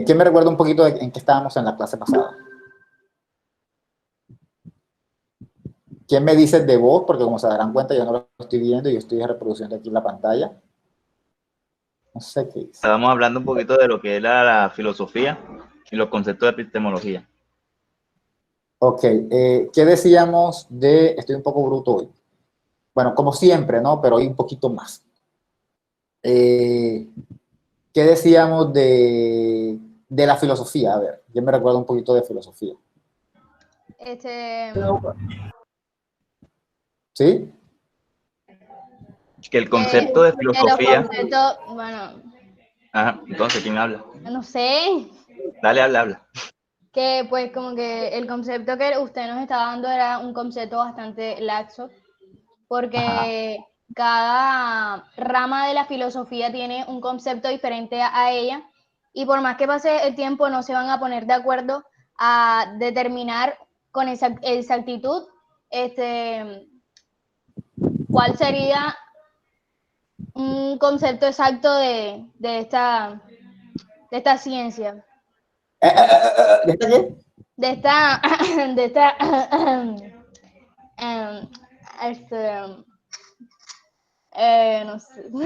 ¿Quién me recuerda un poquito de en qué estábamos en la clase pasada? ¿Quién me dice de voz? Porque como se darán cuenta, yo no lo estoy viendo, yo estoy reproduciendo aquí en la pantalla. No sé qué dice. Estábamos hablando un poquito de lo que es la filosofía y los conceptos de epistemología. Ok, ¿qué decíamos de... Estoy un poco bruto hoy. Bueno, como siempre, ¿no? Pero hoy un poquito más. ¿Qué decíamos de la filosofía? A ver, ¿quién me recuerda un poquito de filosofía? ¿Sí? Que el concepto de Que los filosofía... conceptos, bueno, Ajá, entonces, ¿quién habla? no sé, Dale, habla. que pues como que el concepto que usted nos estaba dando era un concepto bastante laxo, porque cada rama de la filosofía tiene un concepto diferente a ella, y por más que pase el tiempo no se van a poner de acuerdo a determinar con exactitud cuál sería un concepto exacto de esta ciencia. ¿De esta qué? De esta, de esta, este, no sé, no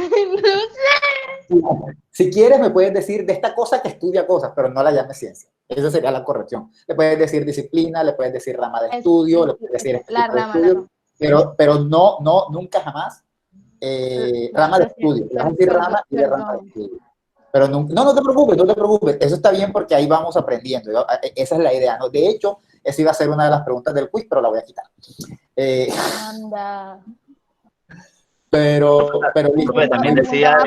sé. Si quieres, me puedes decir de esta cosa que estudia cosas, pero no la llames ciencia. Esa sería la corrección. Le puedes decir disciplina, le puedes decir rama de estudio, le puedes decir este La tipo de rama, estudio, pero no, nunca jamás rama de estudio. Le vas a decir rama y de rama de estudio. Pero no te preocupes, no te preocupes. Eso está bien porque ahí vamos aprendiendo. Esa es la idea, ¿no? De hecho, esa iba a ser una de las preguntas del quiz, pero la voy a quitar. Anda. Pero Profe, también decía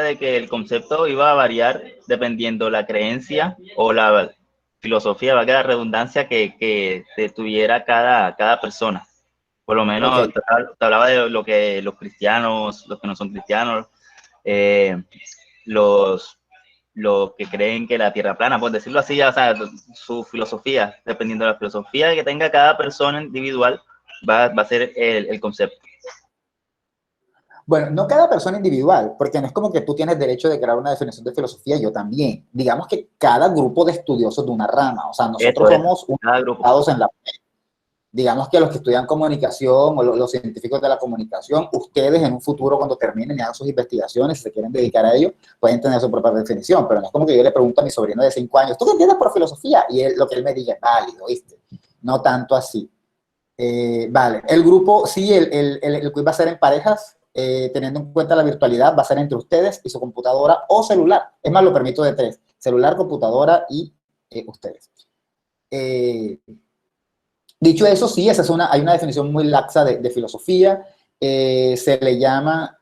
de que el concepto iba a variar dependiendo la creencia o la filosofía, valga la redundancia, que tuviera cada persona. Por lo menos okay. te hablaba de lo que los cristianos, los que no son cristianos, los que creen que la tierra plana, por decirlo así, o sea, su filosofía, dependiendo de la filosofía que tenga cada persona individual, va a ser el concepto. Bueno, no cada persona individual, porque no es como que tú tienes derecho de crear una definición de filosofía, yo también. Digamos que cada grupo de estudiosos de una rama, o sea, nosotros somos unos en la... Digamos que los que estudian comunicación o los científicos de la comunicación, ustedes en un futuro cuando terminen y hagan sus investigaciones, si se quieren dedicar a ello, pueden tener su propia definición, pero no es como que yo le pregunto a mi sobrino de 5 años, ¿tú qué entiendes por filosofía? Y lo que él me diga es válido, ¿viste? No tanto así. Vale, el grupo, sí, el quiz va a ser en parejas, teniendo en cuenta la virtualidad, va a ser entre ustedes y su computadora o celular. Es más, lo permito de 3, celular, computadora y ustedes. Dicho eso, sí, esa es hay una definición muy laxa de filosofía, se le llama,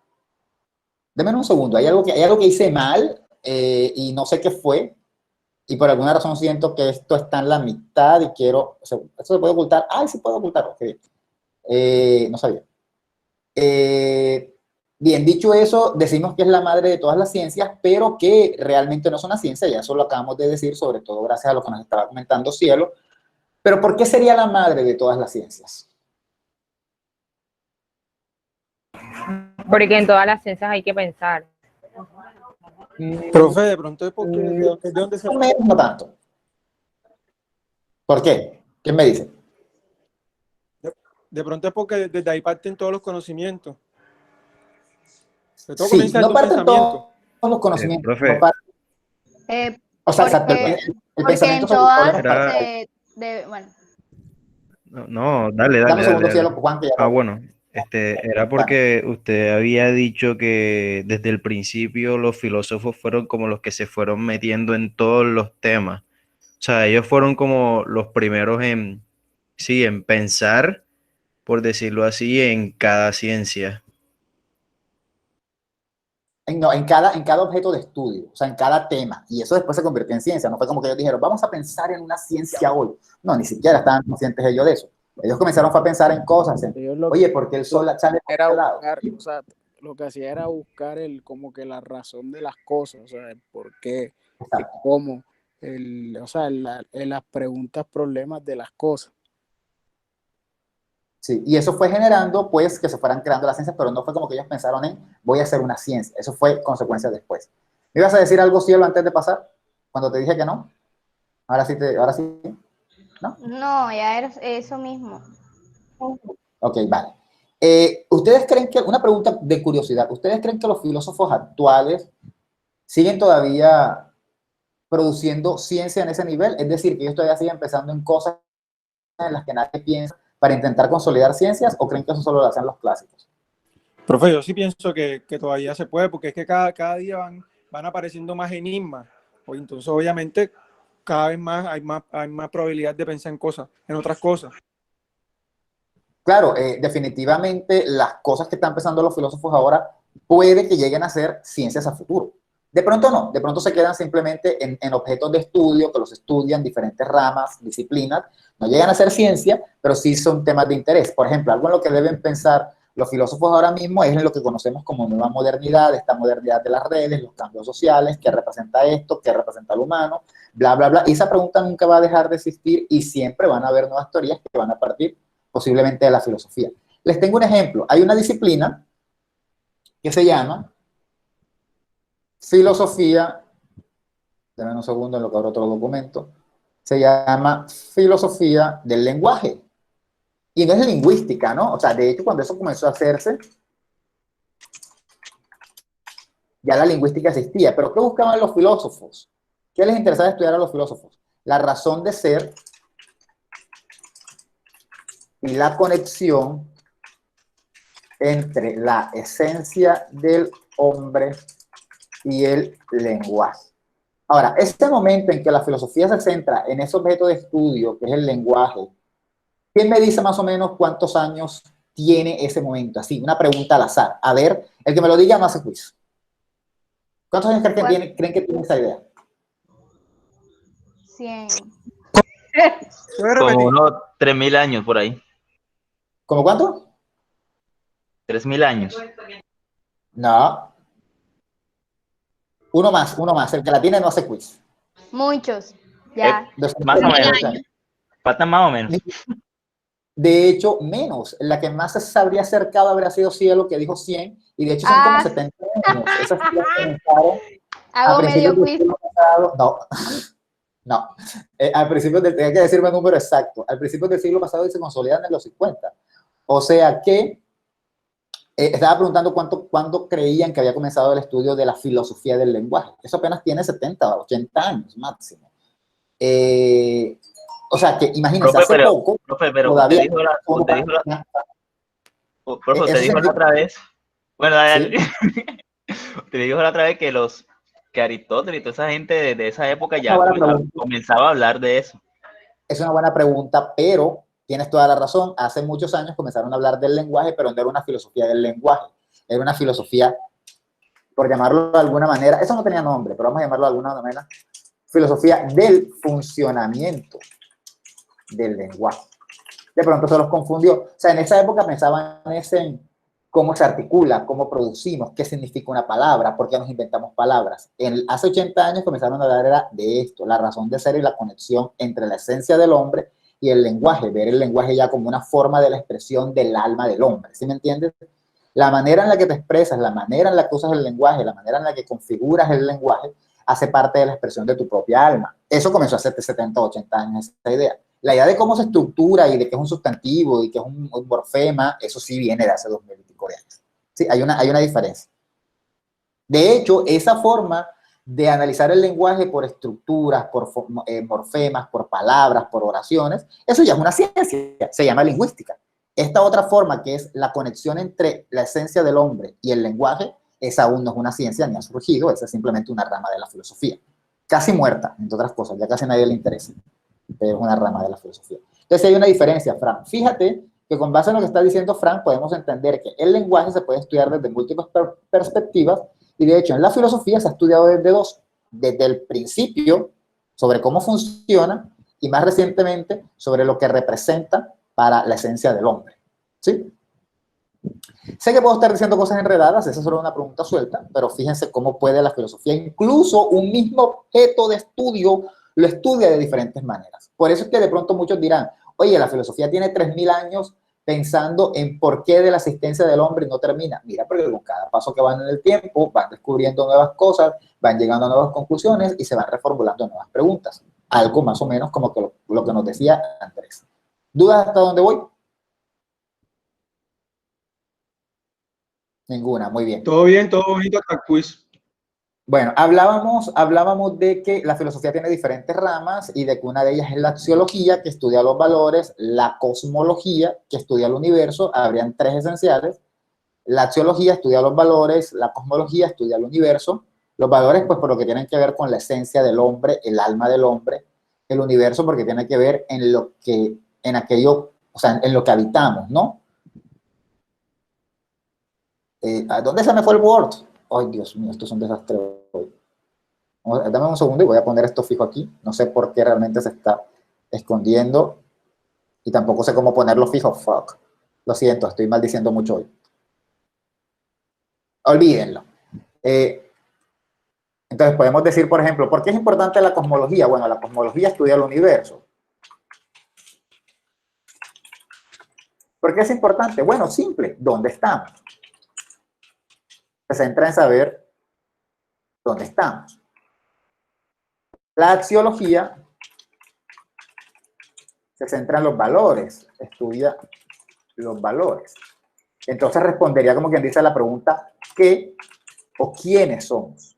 denme un segundo, hay algo que hice mal y no sé qué fue, y por alguna razón siento que esto está en la mitad y quiero, o sea, ¿esto se puede ocultar? ¡Ay, sí puedo ocultar! Ok. No sabía. Bien, dicho eso, decimos que es la madre de todas las ciencias, pero que realmente no es una ciencia, ya eso lo acabamos de decir, sobre todo gracias a lo que nos estaba comentando Cielo. Pero ¿por qué sería la madre de todas las ciencias? Porque en todas las ciencias hay que pensar. Profe, de pronto es porque es de donde se... No tanto. ¿Por qué? ¿Quién me dice? De pronto es porque desde ahí parten todos los conocimientos. De todo Sí, comienza no desde un parten pensamiento. todos los conocimientos. Profe. No o sea, exacto, el Porque pensamiento en sobre todas el problema bueno. No, dale. Dame un segundo, Cielo, Juan, que ya lo... Bueno, era porque usted había dicho que desde el principio los filósofos fueron como los que se fueron metiendo en todos los temas. O sea, ellos fueron como los primeros en pensar, por decirlo así, en cada ciencia. No, en cada objeto de estudio, o sea, en cada tema. Y eso después se convirtió en ciencia. No fue como que ellos dijeron, vamos a pensar en una ciencia hoy. No, ni siquiera estaban conscientes ellos de eso. Ellos comenzaron a pensar en cosas. Oye, ¿por qué el sol sale por este lado? O sea, lo que hacía era buscar como que la razón de las cosas, o sea, el por qué, el cómo, o sea, las preguntas, problemas de las cosas. Sí, y eso fue generando, pues, que se fueran creando las ciencias, pero no fue como que ellos pensaron en, voy a hacer una ciencia. Eso fue consecuencia después. ¿Me ibas a decir algo, Cielo, antes de pasar? Cuando te dije que no. Ahora sí, ¿no? No, ya era eso mismo. Ok, vale. ¿Ustedes creen que, una pregunta de curiosidad, ¿ustedes creen que los filósofos actuales siguen todavía produciendo ciencia en ese nivel? Es decir, que ellos todavía siguen pensando en cosas en las que nadie piensa para intentar consolidar ciencias, ¿o creen que eso solo lo hacen los clásicos? Profe, yo sí pienso que todavía se puede, porque es que cada día van apareciendo más enigmas. Pues entonces, obviamente, cada vez más hay más probabilidad de pensar en otras cosas. Claro, definitivamente las cosas que están pensando los filósofos ahora puede que lleguen a ser ciencias a futuro. De pronto no, de pronto se quedan simplemente en objetos de estudio, que los estudian diferentes ramas, disciplinas, no llegan a ser ciencia, pero sí son temas de interés. Por ejemplo, algo en lo que deben pensar los filósofos ahora mismo es en lo que conocemos como nueva modernidad, esta modernidad de las redes, los cambios sociales, qué representa esto, qué representa el humano, bla, bla, bla. Y esa pregunta nunca va a dejar de existir y siempre van a haber nuevas teorías que van a partir posiblemente de la filosofía. Les tengo un ejemplo. Hay una disciplina que se llama filosofía, denme un segundo en lo que abro otro documento, se llama filosofía del lenguaje. Y no es lingüística, ¿no? O sea, de hecho, cuando eso comenzó a hacerse, ya la lingüística existía. Pero ¿qué buscaban los filósofos? ¿Qué les interesaba estudiar a los filósofos? La razón de ser y la conexión entre la esencia del hombre y el lenguaje. Ahora, este momento en que la filosofía se centra en ese objeto de estudio, que es el lenguaje, ¿quién me dice más o menos cuántos años tiene ese momento? Así, una pregunta al azar. A ver, el que me lo diga no hace quiz. ¿Cuántos años creen que tiene esa idea? 100. Como unos 3.000 años por ahí. ¿Cómo cuánto? 3.000 años. No. Uno más. El que la tiene no hace quiz. Muchos. Ya. Más o menos. Faltan más o menos. De hecho, menos. La que más se habría acercado habría sido Cielo, que dijo 100, y de hecho son como 70 años. Esas ideas comenzaron Hago medio quiz. No. Al principio, tenía que decirme el número exacto. Al principio del siglo pasado y se consolidan en los 50. O sea que estaba preguntando cuándo creían que había comenzado el estudio de la filosofía del lenguaje. Eso apenas tiene 70 o 80 años máximo. O sea, que imagínense, hace poco... Profe, pero usted dijo la otra vez... Bueno, ¿sí? Usted dijo la otra vez que Aristóteles y toda esa gente de esa época ya comenzaba a hablar de eso. Es una buena pregunta, pero tienes toda la razón. Hace muchos años comenzaron a hablar del lenguaje, pero no era una filosofía del lenguaje. Era una filosofía, por llamarlo de alguna manera, eso no tenía nombre, pero vamos a llamarlo de alguna manera, filosofía del funcionamiento del lenguaje. De pronto se los confundió. O sea, en esa época pensaban en cómo se articula, cómo producimos, qué significa una palabra, por qué nos inventamos palabras. Hace 80 años comenzaron a hablar de esto, la razón de ser y la conexión entre la esencia del hombre y el lenguaje, ver el lenguaje ya como una forma de la expresión del alma del hombre, ¿sí me entiendes? La manera en la que te expresas, la manera en la que usas el lenguaje, la manera en la que configuras el lenguaje, hace parte de la expresión de tu propia alma. Eso comenzó hace 70, 80 años, esa idea. La idea de cómo se estructura y de que es un sustantivo y que es un morfema, eso sí viene de hace 2000 y pico de años. Sí, hay una diferencia. De hecho, esa forma de analizar el lenguaje por estructuras, por morfemas, por palabras, por oraciones, eso ya es una ciencia, se llama lingüística. Esta otra forma, que es la conexión entre la esencia del hombre y el lenguaje, esa aún no es una ciencia ni ha surgido, esa es simplemente una rama de la filosofía. Casi muerta, entre otras cosas, ya casi a nadie le interesa, pero es una rama de la filosofía. Entonces hay una diferencia, Fran. Fíjate que con base en lo que está diciendo Fran, podemos entender que el lenguaje se puede estudiar desde múltiples perspectivas, y de hecho en la filosofía se ha estudiado desde dos, desde el principio, sobre cómo funciona, y más recientemente sobre lo que representa para la esencia del hombre. ¿Sí? Sé que puedo estar diciendo cosas enredadas, esa es solo una pregunta suelta, pero fíjense cómo puede la filosofía, incluso un mismo objeto de estudio, lo estudia de diferentes maneras. Por eso es que de pronto muchos dirán, oye, la filosofía tiene 3000 años, pensando en por qué de la existencia del hombre no termina. Mira, porque con cada paso que van en el tiempo, van descubriendo nuevas cosas, van llegando a nuevas conclusiones y se van reformulando nuevas preguntas. Algo más o menos como que lo que nos decía Andrés. ¿Dudas hasta dónde voy? Ninguna, muy bien. Todo bien, todo bonito hasta el quiz. Bueno, hablábamos de que la filosofía tiene diferentes ramas y de que una de ellas es la axiología, que estudia los valores, la cosmología, que estudia el universo, habrían tres esenciales. La axiología estudia los valores, la cosmología estudia el universo. Los valores, pues, por lo que tienen que ver con la esencia del hombre, el alma del hombre. El universo, porque tiene que ver en lo que, en aquello, o sea, en lo que habitamos, ¿no? ¿A dónde se me fue el Word? Ay, Dios mío, esto es un desastre hoy. Dame un segundo y voy a poner esto fijo aquí. No sé por qué realmente se está escondiendo y tampoco sé cómo ponerlo fijo. Fuck. Lo siento, estoy maldiciendo mucho hoy. Olvídenlo. Entonces podemos decir, por ejemplo, ¿por qué es importante la cosmología? Bueno, la cosmología estudia el universo. ¿Por qué es importante? Bueno, simple, ¿dónde estamos? Se centra en saber dónde estamos. La axiología se centra en los valores, estudia los valores. Entonces respondería como quien dice a la pregunta ¿qué o quiénes somos?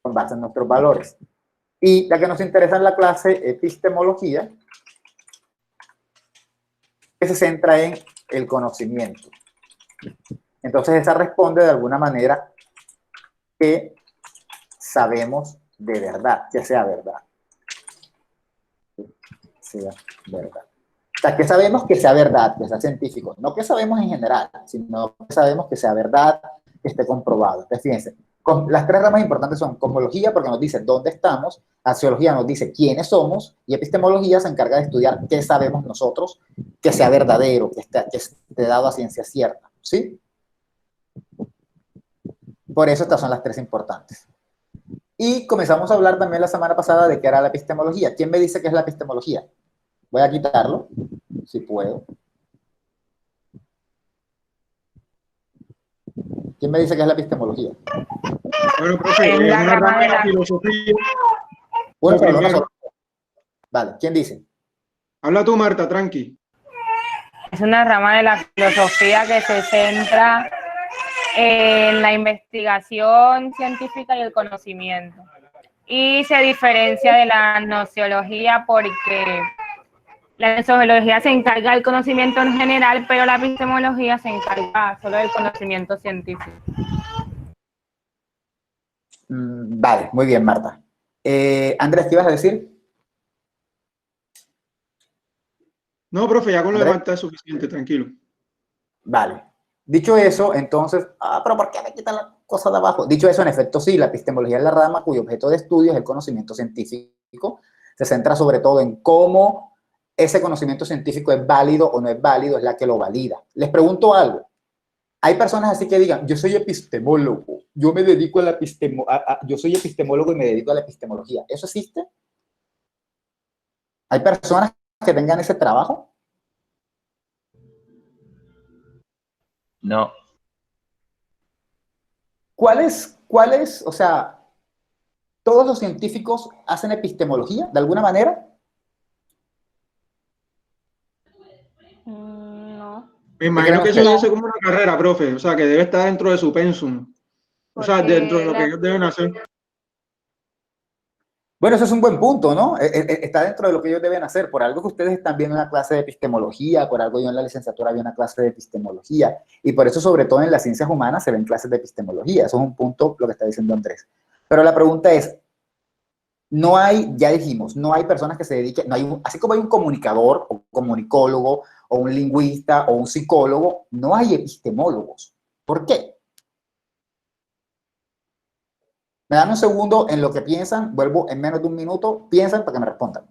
Con base en nuestros valores. Y la que nos interesa en la clase, epistemología, que se centra en el conocimiento. Entonces esa responde de alguna manera que sabemos de verdad, que sea verdad. Sea verdad. O sea, que sabemos que sea verdad, que sea científico. No que sabemos en general, sino que sabemos que sea verdad, que esté comprobado. Entonces, fíjense, las tres ramas importantes son cosmología, porque nos dice dónde estamos, axiología nos dice quiénes somos, y epistemología se encarga de estudiar qué sabemos nosotros, que sea verdadero, que esté dado a ciencia cierta. ¿Sí? Por eso estas son las tres importantes. Y comenzamos a hablar también la semana pasada de qué era la epistemología. ¿Quién me dice qué es la epistemología? Voy a quitarlo, si puedo. ¿Quién me dice qué es la epistemología? Bueno, profe, Es es la una rama rama de de la la... filosofía. Uno Lo solo, uno primero. solo. Vale, ¿quién dice? Habla tú, Marta, tranqui. Es una rama de la filosofía que se centra en la investigación científica y el conocimiento. Y se diferencia de la nociología porque la nociología se encarga del conocimiento en general, pero la epistemología se encarga solo del conocimiento científico. Vale, muy bien, Marta. Andrés, ¿qué ibas a decir? No, profe, ya con lo de Andrés. Marta es suficiente, tranquilo. Vale. Dicho eso, entonces, pero ¿por qué me quitan la cosa de abajo? Dicho eso, en efecto, sí, la epistemología es la rama cuyo objeto de estudio es el conocimiento científico. Se centra sobre todo en cómo ese conocimiento científico es válido o no es válido, es la que lo valida. Les pregunto algo. Hay personas así que digan, yo soy epistemólogo, yo me dedico a la yo soy epistemólogo y me dedico a la epistemología. ¿Eso existe? ¿Hay personas que tengan ese trabajo? No. ¿Cuáles, o sea, todos los científicos hacen epistemología de alguna manera? No. Me ¿Qué imagino creen que eso ustedes? debe ser como una carrera, profe, o sea, que debe estar dentro de su pensum. O sea, dentro de Porque lo que ellos deben hacer. Bueno, eso es un buen punto, ¿no? Está dentro de lo que ellos deben hacer. Por algo que ustedes están viendo una clase de epistemología, por algo yo en la licenciatura había una clase de epistemología, y por eso sobre todo en las ciencias humanas se ven clases de epistemología. Eso es un punto, lo que está diciendo Andrés. Pero la pregunta es, no hay, ya dijimos, no hay personas que se dediquen, no hay así como hay un comunicador, o comunicólogo, o un lingüista, o un psicólogo, no hay epistemólogos. ¿Por qué? Me dan un segundo en lo que piensan, vuelvo en menos de un minuto, piensan para que me respondan.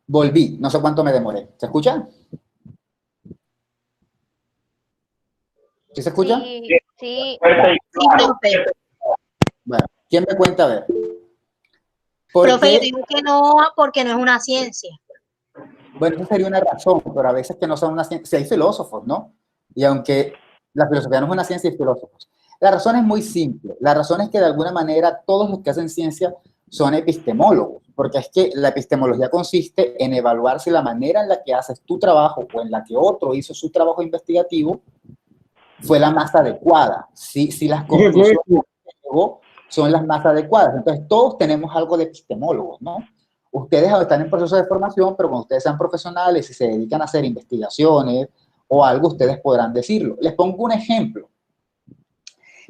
Volví, no sé cuánto me demoré. ¿Se escucha? ¿Sí se escucha? Sí, sí. Sí, profe. Bueno, ¿quién me cuenta? A ver. Profe, yo digo que no, porque no es una ciencia. Bueno, eso sería una razón, pero a veces que no son una ciencia. Si hay filósofos, ¿no? Y aunque la filosofía no es una ciencia, hay filósofos. La razón es muy simple. La razón es que de alguna manera todos los que hacen ciencia son epistemólogos, porque es que la epistemología consiste en evaluar si la manera en la que haces tu trabajo o en la que otro hizo su trabajo investigativo fue la más adecuada, si las conclusiones que llegó son las más adecuadas. Entonces todos tenemos algo de epistemólogos, ¿no? Ustedes están en proceso de formación, pero cuando ustedes sean profesionales y se dedican a hacer investigaciones o algo, ustedes podrán decirlo. Les pongo un ejemplo.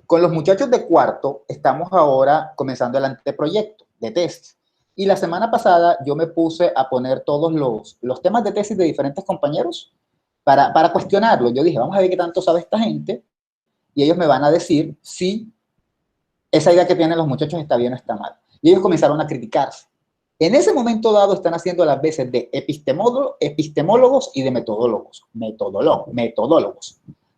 Con los muchachos de cuarto, estamos ahora comenzando el anteproyecto de tesis. Y la semana pasada yo me puse a poner todos los temas de tesis de diferentes compañeros para cuestionarlo. Yo dije, vamos a ver qué tanto sabe esta gente y ellos me van a decir si esa idea que tienen los muchachos está bien o está mal. Y ellos comenzaron a criticarse. En ese momento dado están haciendo las veces de epistemólogos y de metodólogos.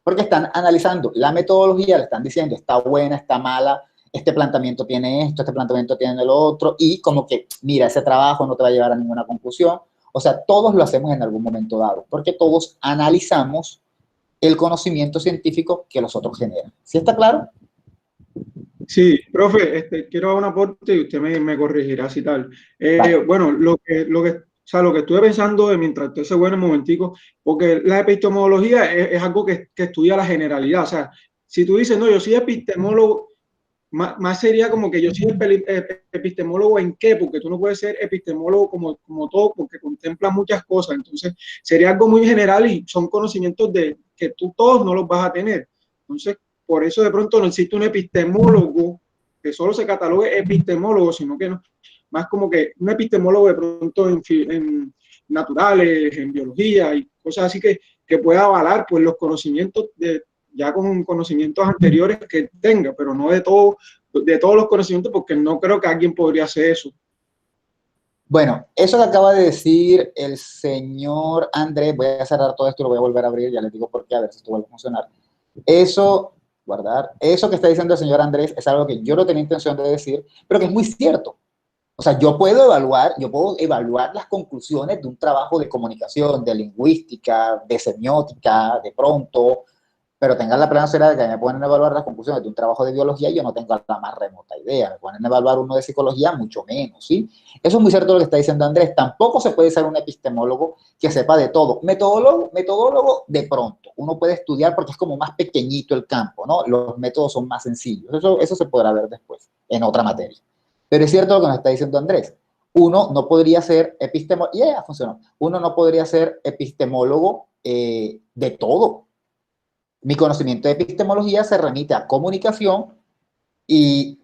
Porque están analizando la metodología, le están diciendo está buena, está mala, este planteamiento tiene esto, este planteamiento tiene lo otro, y como que, mira, ese trabajo no te va a llevar a ninguna conclusión. O sea, todos lo hacemos en algún momento dado, porque todos analizamos el conocimiento científico que los otros generan. ¿Sí está claro? Sí, profe, quiero dar un aporte y usted me corregirá si tal. Vale. Bueno, lo que estuve pensando mientras usted se vuelve un momentico, porque la epistemología es algo que estudia la generalidad. O sea, si tú dices, no, yo soy epistemólogo, más sería como que yo soy epistemólogo en qué, porque tú no puedes ser epistemólogo como todo, porque contempla muchas cosas. Entonces, sería algo muy general y son conocimientos que tú todos no los vas a tener. Entonces, por eso de pronto no existe un epistemólogo que solo se catalogue epistemólogo, sino que no, más como que un epistemólogo de pronto en naturales, en biología y cosas así que pueda avalar pues los conocimientos ya con conocimientos anteriores que tenga, pero no de todos los conocimientos, porque no creo que alguien podría hacer eso. Bueno, eso que acaba de decir el señor Andrés, voy a cerrar todo esto y lo voy a volver a abrir, ya les digo por qué, a ver si esto vuelve a funcionar. Eso que está diciendo el señor Andrés es algo que yo no tenía intención de decir, pero que es muy cierto. O sea, yo puedo evaluar las conclusiones de un trabajo de comunicación, de lingüística, de semiótica, de pronto, pero tengan la plena seguridad de que me ponen a evaluar las conclusiones de un trabajo de biología y yo no tengo la más remota idea. Me ponen a evaluar uno de psicología, mucho menos, ¿sí? Eso es muy cierto lo que está diciendo Andrés. Tampoco se puede ser un epistemólogo que sepa de todo. Metodólogo de pronto. Uno puede estudiar porque es como más pequeñito el campo, ¿no? Los métodos son más sencillos. Eso se podrá ver después, en otra materia. Pero es cierto lo que nos está diciendo Andrés. Uno no podría ser epistemólogo, funcionó. Uno no podría ser epistemólogo de todo. Mi conocimiento de epistemología se remite a comunicación y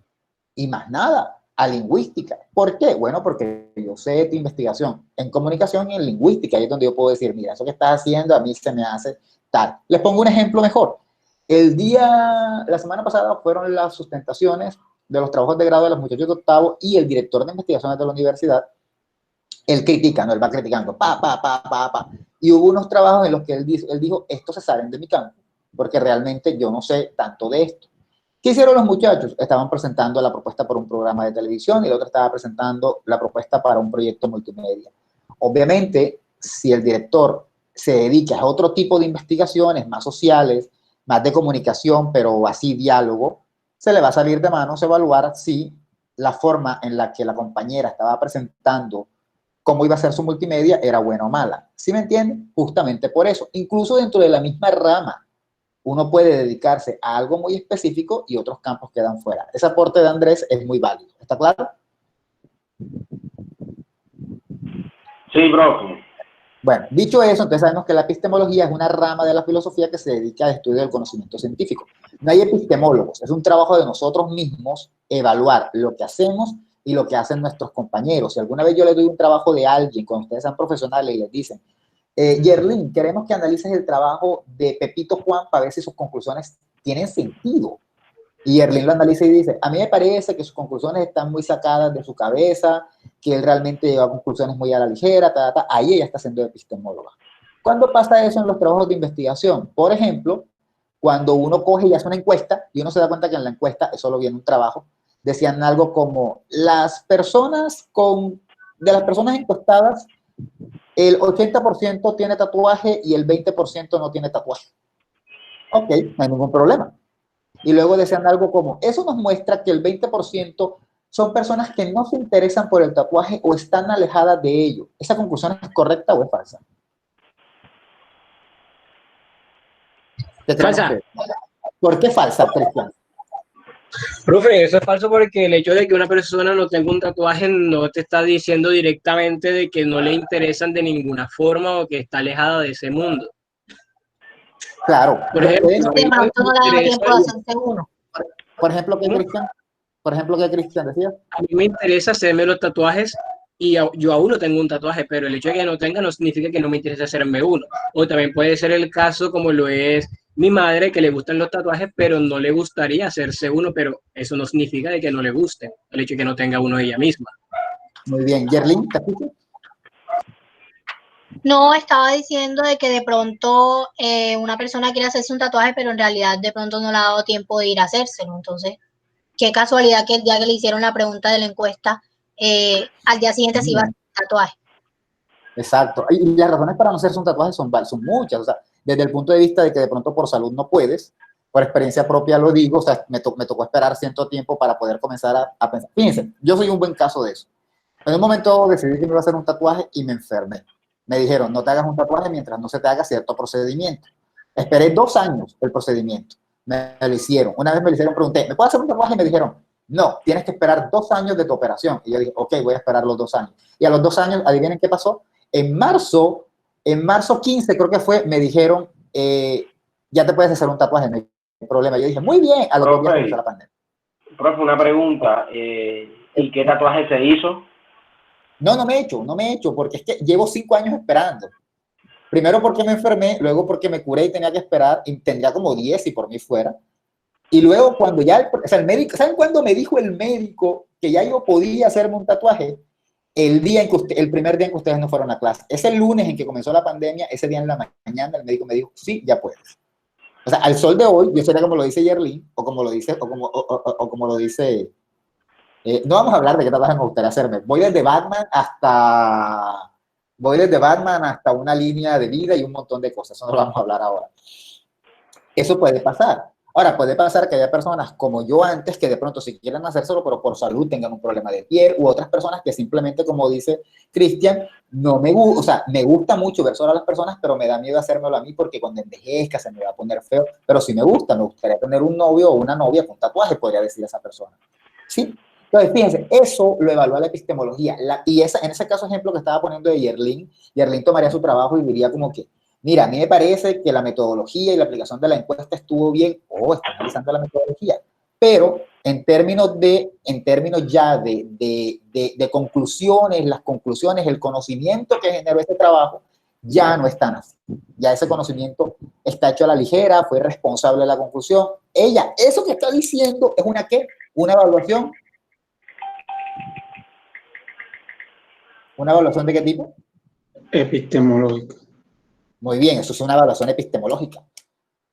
más nada, a lingüística. ¿Por qué? Bueno, porque yo sé tu investigación en comunicación y en lingüística. Ahí es donde yo puedo decir, mira, eso que estás haciendo a mí se me hace tal. Les pongo un ejemplo mejor. La semana pasada fueron las sustentaciones de los trabajos de grado de los muchachos de octavo y el director de investigaciones de la universidad, él critica, ¿no? Él va criticando, y hubo unos trabajos en los que él dijo, estos se salen de mi campo, porque realmente yo no sé tanto de esto. ¿Qué hicieron los muchachos? Estaban presentando la propuesta para un programa de televisión y el otro estaba presentando la propuesta para un proyecto multimedia. Obviamente, si el director se dedica a otro tipo de investigaciones, más sociales, más de comunicación, pero así diálogo, se le va a salir de manos evaluar si la forma en la que la compañera estaba presentando cómo iba a ser su multimedia era buena o mala. ¿Sí me entienden? Justamente por eso. Incluso dentro de la misma rama, uno puede dedicarse a algo muy específico y otros campos quedan fuera. Ese aporte de Andrés es muy válido. ¿Está claro? Sí, profe. Bueno, dicho eso, entonces sabemos que la epistemología es una rama de la filosofía que se dedica al estudio del conocimiento científico. No hay epistemólogos, es un trabajo de nosotros mismos evaluar lo que hacemos y lo que hacen nuestros compañeros. Si alguna vez yo le doy un trabajo de alguien, cuando ustedes sean profesionales y les dicen, Yerlin, queremos que analices el trabajo de Pepito Juan para ver si sus conclusiones tienen sentido. Y Yerlin lo analiza y dice, a mí me parece que sus conclusiones están muy sacadas de su cabeza, que él realmente lleva conclusiones muy a la ligera, ahí ella está siendo epistemóloga. ¿Cuándo pasa eso en los trabajos de investigación? Por ejemplo, cuando uno coge y hace una encuesta, y uno se da cuenta que en la encuesta, eso lo vi en un trabajo, decían algo como, de las personas encuestadas, el 80% tiene tatuaje y el 20% no tiene tatuaje. Ok, no hay ningún problema. Y luego decían algo como, eso nos muestra que el 20% son personas que no se interesan por el tatuaje o están alejadas de ello. ¿Esa conclusión es correcta o es falsa? Falsa. ¿Por qué falsa, Cristian? Profe, eso es falso porque el hecho de que una persona no tenga un tatuaje no te está diciendo directamente de que no le interesan de ninguna forma o que está alejada de ese mundo. Claro. Por ejemplo, por ejemplo, ¿qué, Cristian? Por ejemplo, ¿qué, Cristian decía? A mí me interesa hacerme los tatuajes y yo aún no tengo un tatuaje, pero el hecho de que no tenga no significa que no me interese hacerme uno. O también puede ser el caso como lo es mi madre, que le gustan los tatuajes, pero no le gustaría hacerse uno, pero eso no significa de que no le guste, el hecho de que no tenga uno ella misma. Muy bien. Yerlin, ¿te escuchas? No, estaba diciendo de que de pronto una persona quiere hacerse un tatuaje, pero en realidad de pronto no le ha dado tiempo de ir a hacérselo. Entonces, qué casualidad que el día que le hicieron la pregunta de la encuesta, al día siguiente se iba a hacer un tatuaje. Exacto. Y las razones para no hacerse un tatuaje son muchas. O sea, desde el punto de vista de que de pronto por salud no puedes, por experiencia propia lo digo, o sea, me tocó esperar cierto tiempo para poder comenzar a pensar. Fíjense, yo soy un buen caso de eso. En un momento decidí que me iba a hacer un tatuaje y me enfermé. Me dijeron, no te hagas un tatuaje mientras no se te haga cierto procedimiento. Esperé 2 años el procedimiento. Me lo hicieron. Una vez me lo hicieron, pregunté, ¿me puedo hacer un tatuaje? Y me dijeron, no, tienes que esperar 2 años de tu operación. Y yo dije, ok, voy a esperar los 2 años. Y a los 2 años, adivinen qué pasó. En marzo 15 creo que fue, me dijeron, ya te puedes hacer un tatuaje, no hay problema. Yo dije, muy bien, a los 2 días comenzó la pandemia. Profe, una pregunta, ¿y qué tatuaje se hizo? No me he hecho, porque es que llevo 5 años esperando. Primero porque me enfermé, luego porque me curé y tenía que esperar, y tendría como 10 si por mí fuera. Y luego cuando ya, el médico, ¿saben cuándo me dijo el médico que ya yo podía hacerme un tatuaje? El primer día en que ustedes no fueron a clase. Ese lunes en que comenzó la pandemia, ese día en la mañana el médico me dijo, sí, ya puedes. O sea, al sol de hoy, yo sería como lo dice Yerlin, o como lo dice, o como lo dice... no vamos a hablar de qué tatuaje me gustaría hacerme. Voy desde Batman hasta una línea de vida y un montón de cosas. Eso no lo vamos a hablar ahora. Eso puede pasar. Ahora, puede pasar que haya personas como yo antes que de pronto si quieren hacérselo, pero por salud tengan un problema de piel, u otras personas que simplemente, como dice Cristian, no me gusta, o sea, me gusta mucho ver solo a las personas, pero me da miedo hacérmelo a mí porque cuando envejezca se me va a poner feo. Pero si me gustaría tener un novio o una novia con tatuaje, podría decir esa persona. ¿Sí? Entonces, fíjense, eso lo evalúa la epistemología. En ese caso ejemplo que estaba poniendo de Yerlin tomaría su trabajo y diría como que, mira, a mí me parece que la metodología y la aplicación de la encuesta estuvo bien, está analizando la metodología, pero en términos ya de conclusiones, las conclusiones, el conocimiento que generó este trabajo, ya no están así. Ya ese conocimiento está hecho a la ligera, fue responsable de la conclusión. Eso que está diciendo es una evaluación. ¿Una evaluación de qué tipo? Epistemológica. Muy bien, eso es una evaluación epistemológica.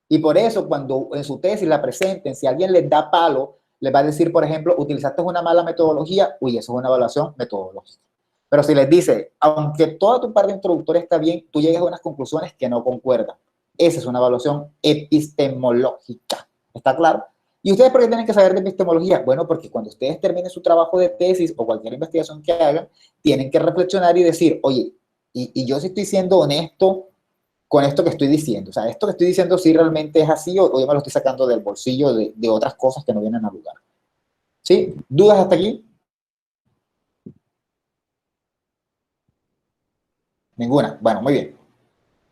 Y por eso, cuando en su tesis la presenten, si alguien les da palo, les va a decir, por ejemplo, utilizaste una mala metodología, eso es una evaluación metodológica. Pero si les dice, aunque toda tu parte introductoria está bien, tú llegas a unas conclusiones que no concuerdan. Esa es una evaluación epistemológica. ¿Está claro? ¿Y ustedes por qué tienen que saber de epistemología? Bueno, porque cuando ustedes terminen su trabajo de tesis o cualquier investigación que hagan, tienen que reflexionar y decir, oye, y yo sí estoy siendo honesto con esto que estoy diciendo. O sea, esto que estoy diciendo sí realmente es así o yo me lo estoy sacando del bolsillo de otras cosas que no vienen a lugar. ¿Sí? ¿Dudas hasta aquí? Ninguna. Bueno, muy bien.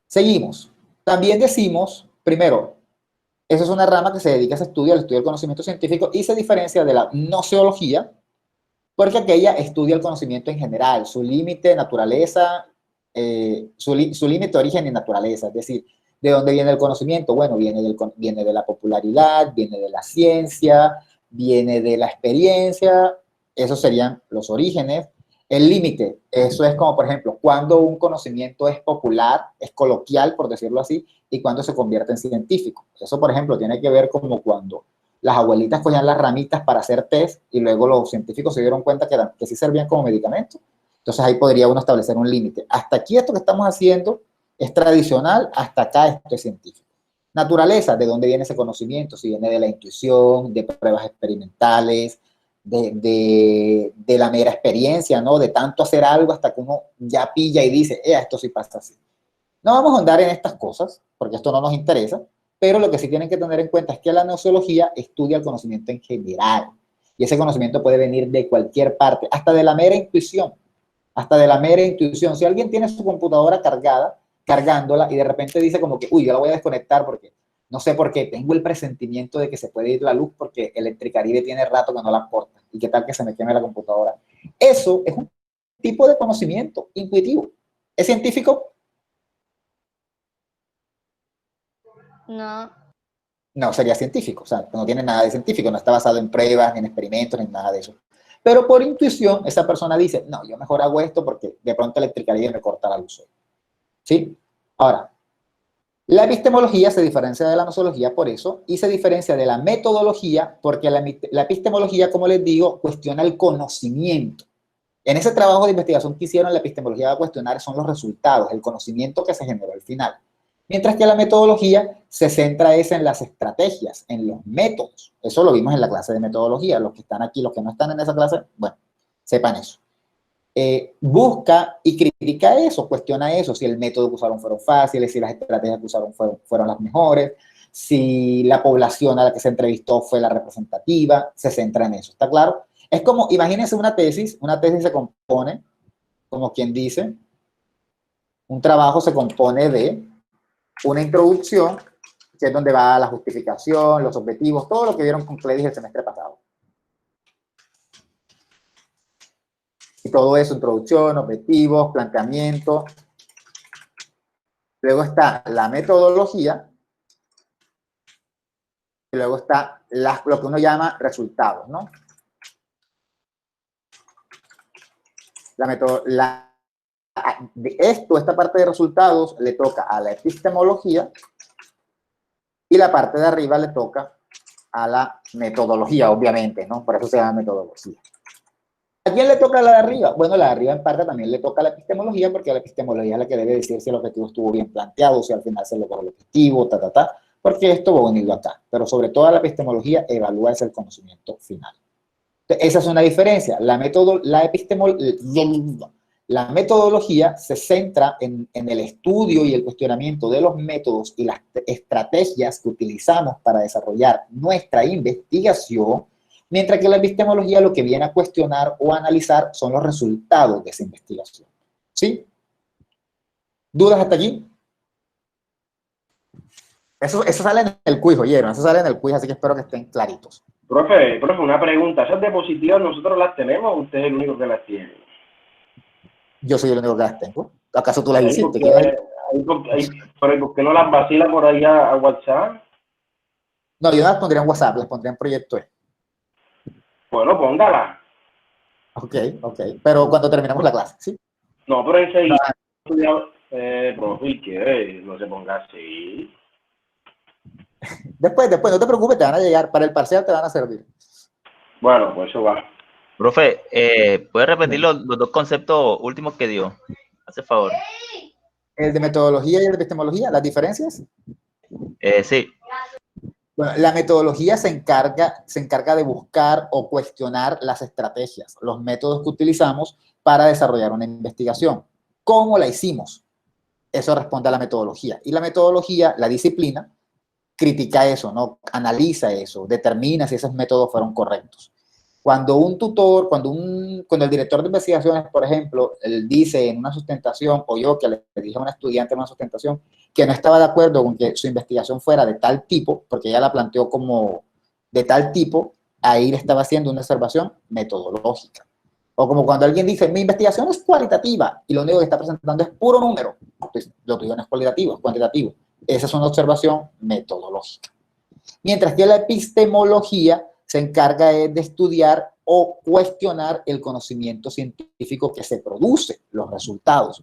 Seguimos. También decimos, primero, esa es una rama que se dedica a ese estudio, al estudio del conocimiento científico y se diferencia de la noceología porque aquella estudia el conocimiento en general, su límite, naturaleza, su límite, origen y naturaleza, es decir, ¿De dónde viene el conocimiento? Bueno, viene de la popularidad, viene de la ciencia, viene de la experiencia, esos serían los orígenes. El límite, eso es como, por ejemplo, cuando un conocimiento es popular, es coloquial, por decirlo así, y cuando se convierte en científico. Eso, por ejemplo, tiene que ver como cuando las abuelitas cogían las ramitas para hacer test y luego los científicos se dieron cuenta que sí servían como medicamento. Entonces ahí podría uno establecer un límite. Hasta aquí esto que estamos haciendo es tradicional, hasta acá esto es científico. Naturaleza, ¿de dónde viene ese conocimiento? Si viene de la intuición, de pruebas experimentales, de la mera experiencia, ¿no? De tanto hacer algo hasta que uno ya pilla y dice, esto sí pasa así. No vamos a andar en estas cosas, porque esto no nos interesa, pero lo que sí tienen que tener en cuenta es que la nociología estudia el conocimiento en general. Y ese conocimiento puede venir de cualquier parte, hasta de la mera intuición. Hasta de la mera intuición. Si alguien tiene su computadora cargándola y de repente dice como que, uy, yo la voy a desconectar porque no sé por qué, tengo el presentimiento de que se puede ir la luz porque Electricaribe tiene rato que no la aporta. ¿Y qué tal que se me queme la computadora? Eso es un tipo de conocimiento intuitivo. ¿Es científico? No. No sería científico, o sea, no tiene nada de científico, no está basado en pruebas, ni en experimentos, ni en nada de eso. Pero por intuición, esa persona dice, no, yo mejor hago esto porque de pronto Electricaribe me corta la luz hoy. ¿Sí? Ahora, la epistemología se diferencia de la nosología por eso, y se diferencia de la metodología porque la epistemología, como les digo, cuestiona el conocimiento. En ese trabajo de investigación que hicieron, la epistemología va a cuestionar son los resultados, el conocimiento que se generó al final. Mientras que la metodología se centra en las estrategias, en los métodos. Eso lo vimos en la clase de metodología. Los que están aquí, los que no están en esa clase, bueno, sepan eso. Busca y critica eso, cuestiona eso, si el método que usaron fueron fáciles, si las estrategias que usaron fueron las mejores, si la población a la que se entrevistó fue la representativa, se centra en eso, ¿está claro? Es como, imagínense una tesis se compone, como quien dice, un trabajo se compone de una introducción, que es donde va la justificación, los objetivos, todo lo que vieron con Cledis el semestre pasado. Y todo eso, introducción, objetivos, planteamiento. Luego está la metodología. Y luego está lo que uno llama resultados, ¿no? Esta parte de resultados le toca a la epistemología y la parte de arriba le toca a la metodología, obviamente, ¿no? Por eso se llama metodología. ¿A quién le toca la de arriba? Bueno, la de arriba en parte también le toca a la epistemología, porque la epistemología es la que debe decir si el objetivo estuvo bien planteado, si al final se logró el objetivo, porque esto va unido acá. Pero sobre todo la epistemología evalúa ese el conocimiento final. Entonces, esa es una diferencia. La metodología se centra en el estudio y el cuestionamiento de los métodos y las estrategias que utilizamos para desarrollar nuestra investigación, mientras que la epistemología lo que viene a cuestionar o a analizar son los resultados de esa investigación. ¿Sí? ¿Dudas hasta aquí? Eso sale en el quiz, oyeron, eso sale en el quiz, así que espero que estén claritos. Profe, una pregunta. ¿Esas diapositivas nosotros las tenemos o usted es el único que las tiene? Yo soy el único que las tengo. ¿Acaso tú las hiciste? ¿Por qué no las vacila por ahí a WhatsApp? No, yo no las pondría en WhatsApp, las pondría en Proyecto E. Bueno, póngala. Ok. Pero cuando terminamos la clase, ¿sí? No, pero enseguida. Profe, ¿qué? No se ponga así. Después, no te preocupes, te van a llegar. Para el parcial te van a servir. Bueno, pues eso va. Profe, ¿puede repetir los dos conceptos últimos que dio? Hace favor. El de metodología y el de epistemología, ¿las diferencias? Sí. Bueno, la metodología se encarga de buscar o cuestionar las estrategias, los métodos que utilizamos para desarrollar una investigación. ¿Cómo la hicimos? Eso responde a la metodología. Y la metodología, la disciplina, critica eso, ¿no? Analiza eso, determina si esos métodos fueron correctos. Cuando un tutor, cuando el director de investigaciones, por ejemplo, él dice en una sustentación, o yo que le dije a una estudiante en una sustentación, que no estaba de acuerdo con que su investigación fuera de tal tipo, porque ella la planteó como de tal tipo, ahí le estaba haciendo una observación metodológica. O como cuando alguien dice, mi investigación es cualitativa, y lo único que está presentando es puro número. Entonces, lo tuyo no es cualitativo, es cuantitativo. Esa es una observación metodológica. Mientras que la epistemología se encarga de estudiar o cuestionar el conocimiento científico que se produce, los resultados.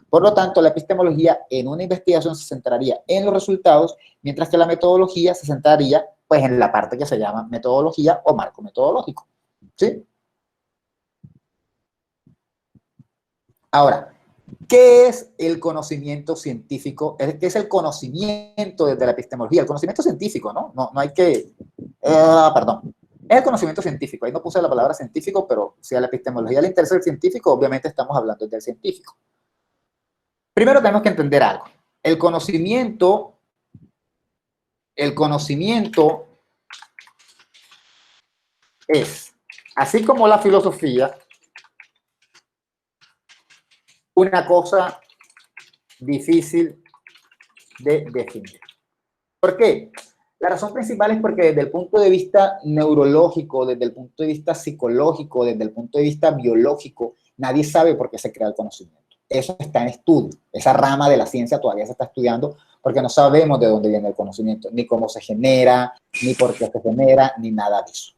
Por lo tanto, la epistemología en una investigación se centraría en los resultados, mientras que la metodología se centraría pues, en la parte que se llama metodología o marco metodológico. ¿Sí? Ahora, ¿qué es el conocimiento científico? ¿Qué es el conocimiento desde la epistemología? El conocimiento científico, ¿no? No hay que... perdón. Es el conocimiento científico. Ahí no puse la palabra científico, pero si a la epistemología le interesa el científico, obviamente estamos hablando del científico. Primero tenemos que entender algo. El conocimiento es, así como la filosofía, una cosa difícil de definir. ¿Por qué? La razón principal es porque desde el punto de vista neurológico, desde el punto de vista psicológico, desde el punto de vista biológico, nadie sabe por qué se crea el conocimiento. Eso está en estudio. Esa rama de la ciencia todavía se está estudiando porque no sabemos de dónde viene el conocimiento, ni cómo se genera, ni por qué se genera, ni nada de eso.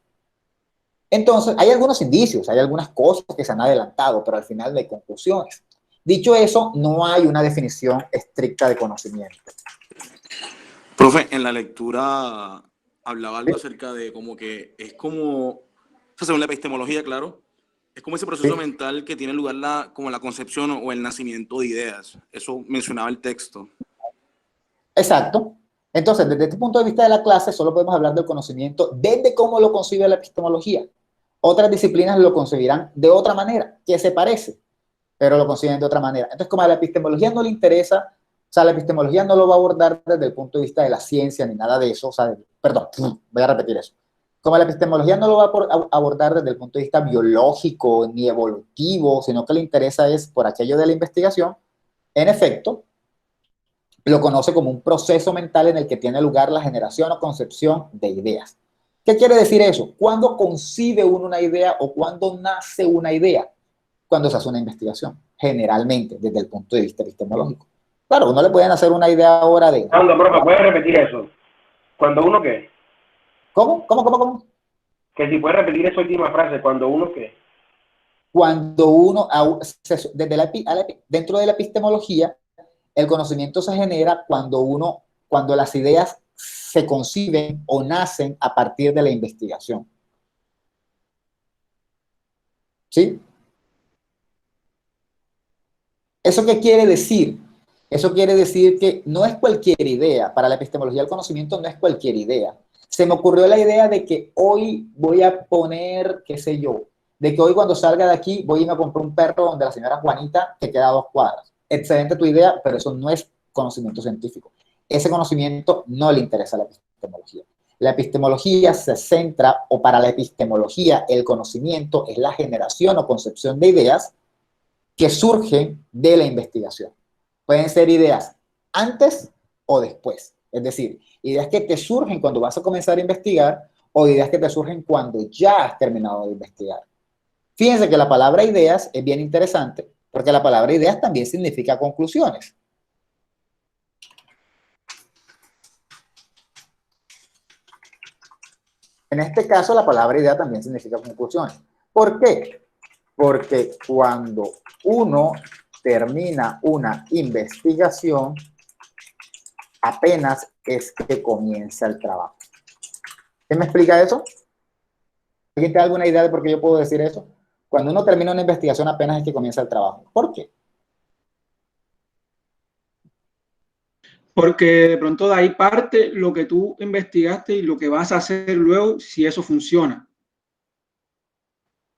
Entonces, hay algunos indicios, hay algunas cosas que se han adelantado, pero al final no hay conclusiones. Dicho eso, no hay una definición estricta de conocimiento. Profe, en la lectura hablaba algo acerca de como que es como, o sea, según la epistemología, claro, es como ese proceso mental que tiene lugar como la concepción o el nacimiento de ideas. Eso mencionaba el texto. Exacto. Entonces, desde este punto de vista de la clase, solo podemos hablar del conocimiento desde cómo lo concibe la epistemología. Otras disciplinas lo concebirán de otra manera, que se parece, pero lo conciben de otra manera. Entonces, como a la epistemología no le interesa, o sea, la epistemología no lo va a abordar desde el punto de vista de la ciencia ni nada de eso, o sea, perdón, voy a repetir eso. Como la epistemología no lo va a abordar desde el punto de vista biológico ni evolutivo, sino que le interesa es por aquello de la investigación, en efecto, lo conoce como un proceso mental en el que tiene lugar la generación o concepción de ideas. ¿Qué quiere decir eso? ¿Cuándo concibe uno una idea o cuándo nace una idea? Cuando se hace una investigación, generalmente, desde el punto de vista epistemológico. Claro, uno le pueden hacer una idea ahora de... Ando, profe, ¿puedes repetir eso? ¿Cuando uno qué? ¿Cómo? Que si puedes repetir esa última frase, ¿cuando uno qué? Cuando uno, dentro de la epistemología, el conocimiento se genera cuando las ideas se conciben o nacen a partir de la investigación. ¿Sí? ¿Eso qué quiere decir? Eso quiere decir que no es cualquier idea. Para la epistemología del conocimiento no es cualquier idea. Se me ocurrió la idea de que hoy voy a poner, qué sé yo, de que hoy cuando salga de aquí voy a irme a comprar un perro donde la señora Juanita que queda a 2 cuadras. Excelente tu idea, pero eso no es conocimiento científico. Ese conocimiento no le interesa a la epistemología. La epistemología se centra, o para la epistemología el conocimiento es la generación o concepción de ideas que surgen de la investigación. Pueden ser ideas antes o después. Es decir, ideas que te surgen cuando vas a comenzar a investigar o ideas que te surgen cuando ya has terminado de investigar. Fíjense que la palabra ideas es bien interesante porque la palabra ideas también significa conclusiones. En este caso, la palabra idea también significa conclusiones. ¿Por qué? Porque cuando uno termina una investigación, apenas es que comienza el trabajo. ¿Qué me explica eso? ¿Alguien tiene alguna idea de por qué yo puedo decir eso? Cuando uno termina una investigación, apenas es que comienza el trabajo. ¿Por qué? Porque de pronto de ahí parte lo que tú investigaste y lo que vas a hacer luego si eso funciona.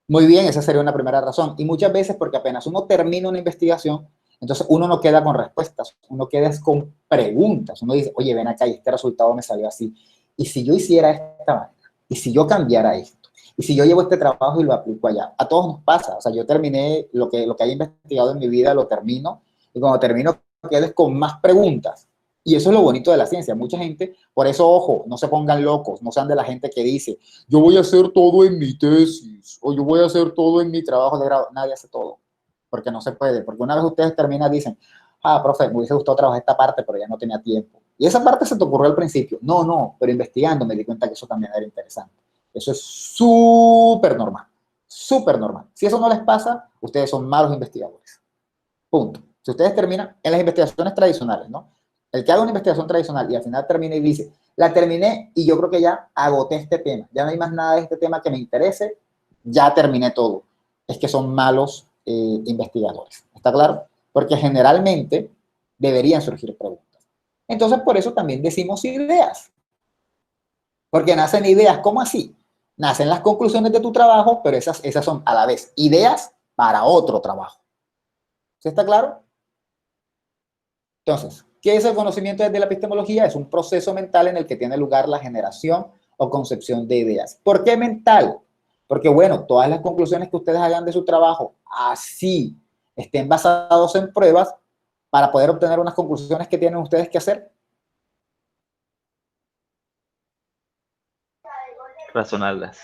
Muy bien, esa sería una primera razón. Y muchas veces porque apenas uno termina una investigación, entonces uno no queda con respuestas, uno queda con preguntas. Uno dice, oye, ven acá y este resultado me salió así. ¿Y si yo hiciera esta manera? ¿Y si yo cambiara esto? ¿Y si yo llevo este trabajo y lo aplico allá? A todos nos pasa. O sea, yo terminé lo que haya investigado en mi vida, lo termino. Y cuando termino, quedes con más preguntas. Y eso es lo bonito de la ciencia. Mucha gente, por eso, ojo, no se pongan locos, no sean de la gente que dice, yo voy a hacer todo en mi tesis, o yo voy a hacer todo en mi trabajo de grado. Nadie hace todo, porque no se puede. Porque una vez ustedes terminan, dicen, profe, me hubiese gustado trabajar esta parte, pero ya no tenía tiempo. Y esa parte se te ocurrió al principio. No, pero investigando me di cuenta que eso también era interesante. Eso es súper normal, súper normal. Si eso no les pasa, ustedes son malos investigadores. Punto. Si ustedes terminan en las investigaciones tradicionales, ¿no? El que haga una investigación tradicional y al final termina y dice, la terminé y yo creo que ya agoté este tema, ya no hay más nada de este tema que me interese, ya terminé todo. Es que son malos investigadores. ¿Está claro? Porque generalmente deberían surgir preguntas. Entonces, por eso también decimos ideas. Porque nacen ideas, ¿cómo así? Nacen las conclusiones de tu trabajo, pero esas son a la vez ideas para otro trabajo. ¿Sí está claro? Entonces, ¿qué es el conocimiento desde la epistemología? Es un proceso mental en el que tiene lugar la generación o concepción de ideas. ¿Por qué mental? Porque, bueno, todas las conclusiones que ustedes hagan de su trabajo, así estén basados en pruebas, para poder obtener unas conclusiones que tienen ustedes que hacer. Razonarlas.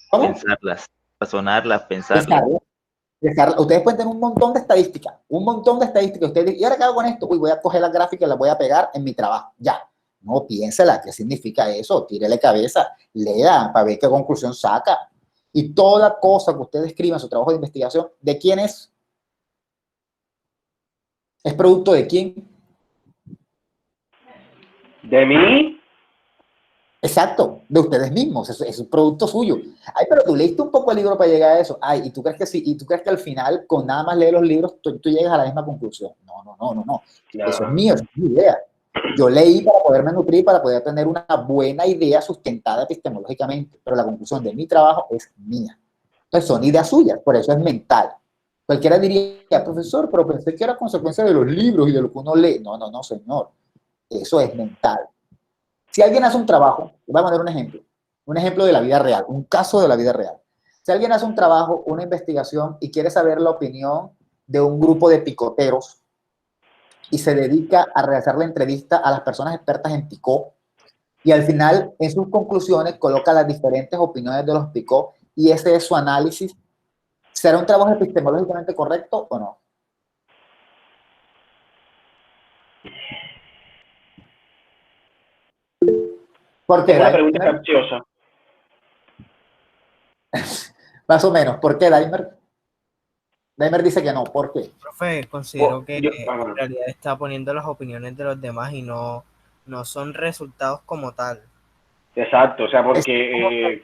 ¿Cómo? Pensarlas. Razonarlas, pensarlas. Ustedes pueden tener un montón de estadísticas. Ustedes dicen, ¿y ahora qué hago con esto? Uy, voy a coger la gráfica y la voy a pegar en mi trabajo. Ya. No, piénsela. ¿Qué significa eso? Tírele cabeza. Lea para ver qué conclusión saca. Y toda cosa que usted escriba en su trabajo de investigación, ¿de quién es? ¿Es producto de quién? ¿De mí? Exacto, de ustedes mismos, es un producto suyo. Ay, pero tú leíste un poco el libro para llegar a eso. Ay, ¿y tú crees que sí? ¿Y tú crees que al final, con nada más leer los libros, tú llegas a la misma conclusión? No. Eso es mío, es mi idea. Yo leí para poderme nutrir, para poder tener una buena idea sustentada epistemológicamente, pero la conclusión de mi trabajo es mía. Entonces son ideas suyas, por eso es mental. Cualquiera diría, profesor, pero pensé que era consecuencia de los libros y de lo que uno lee. No, señor. Eso es mental. Si alguien hace un trabajo, voy a poner un ejemplo de la vida real, un caso de la vida real. Si alguien hace un trabajo, una investigación y quiere saber la opinión de un grupo de picoteros y se dedica a realizar la entrevista a las personas expertas en picó y al final en sus conclusiones coloca las diferentes opiniones de los picó y ese es su análisis, ¿será un trabajo epistemológicamente correcto o no? ¿Por qué? Es una pregunta capciosa. Más o menos. ¿Por qué, Daimer? Daimer dice que no. ¿Por qué? Profe, considero que en realidad está poniendo las opiniones de los demás y no son resultados como tal. Exacto, o sea, porque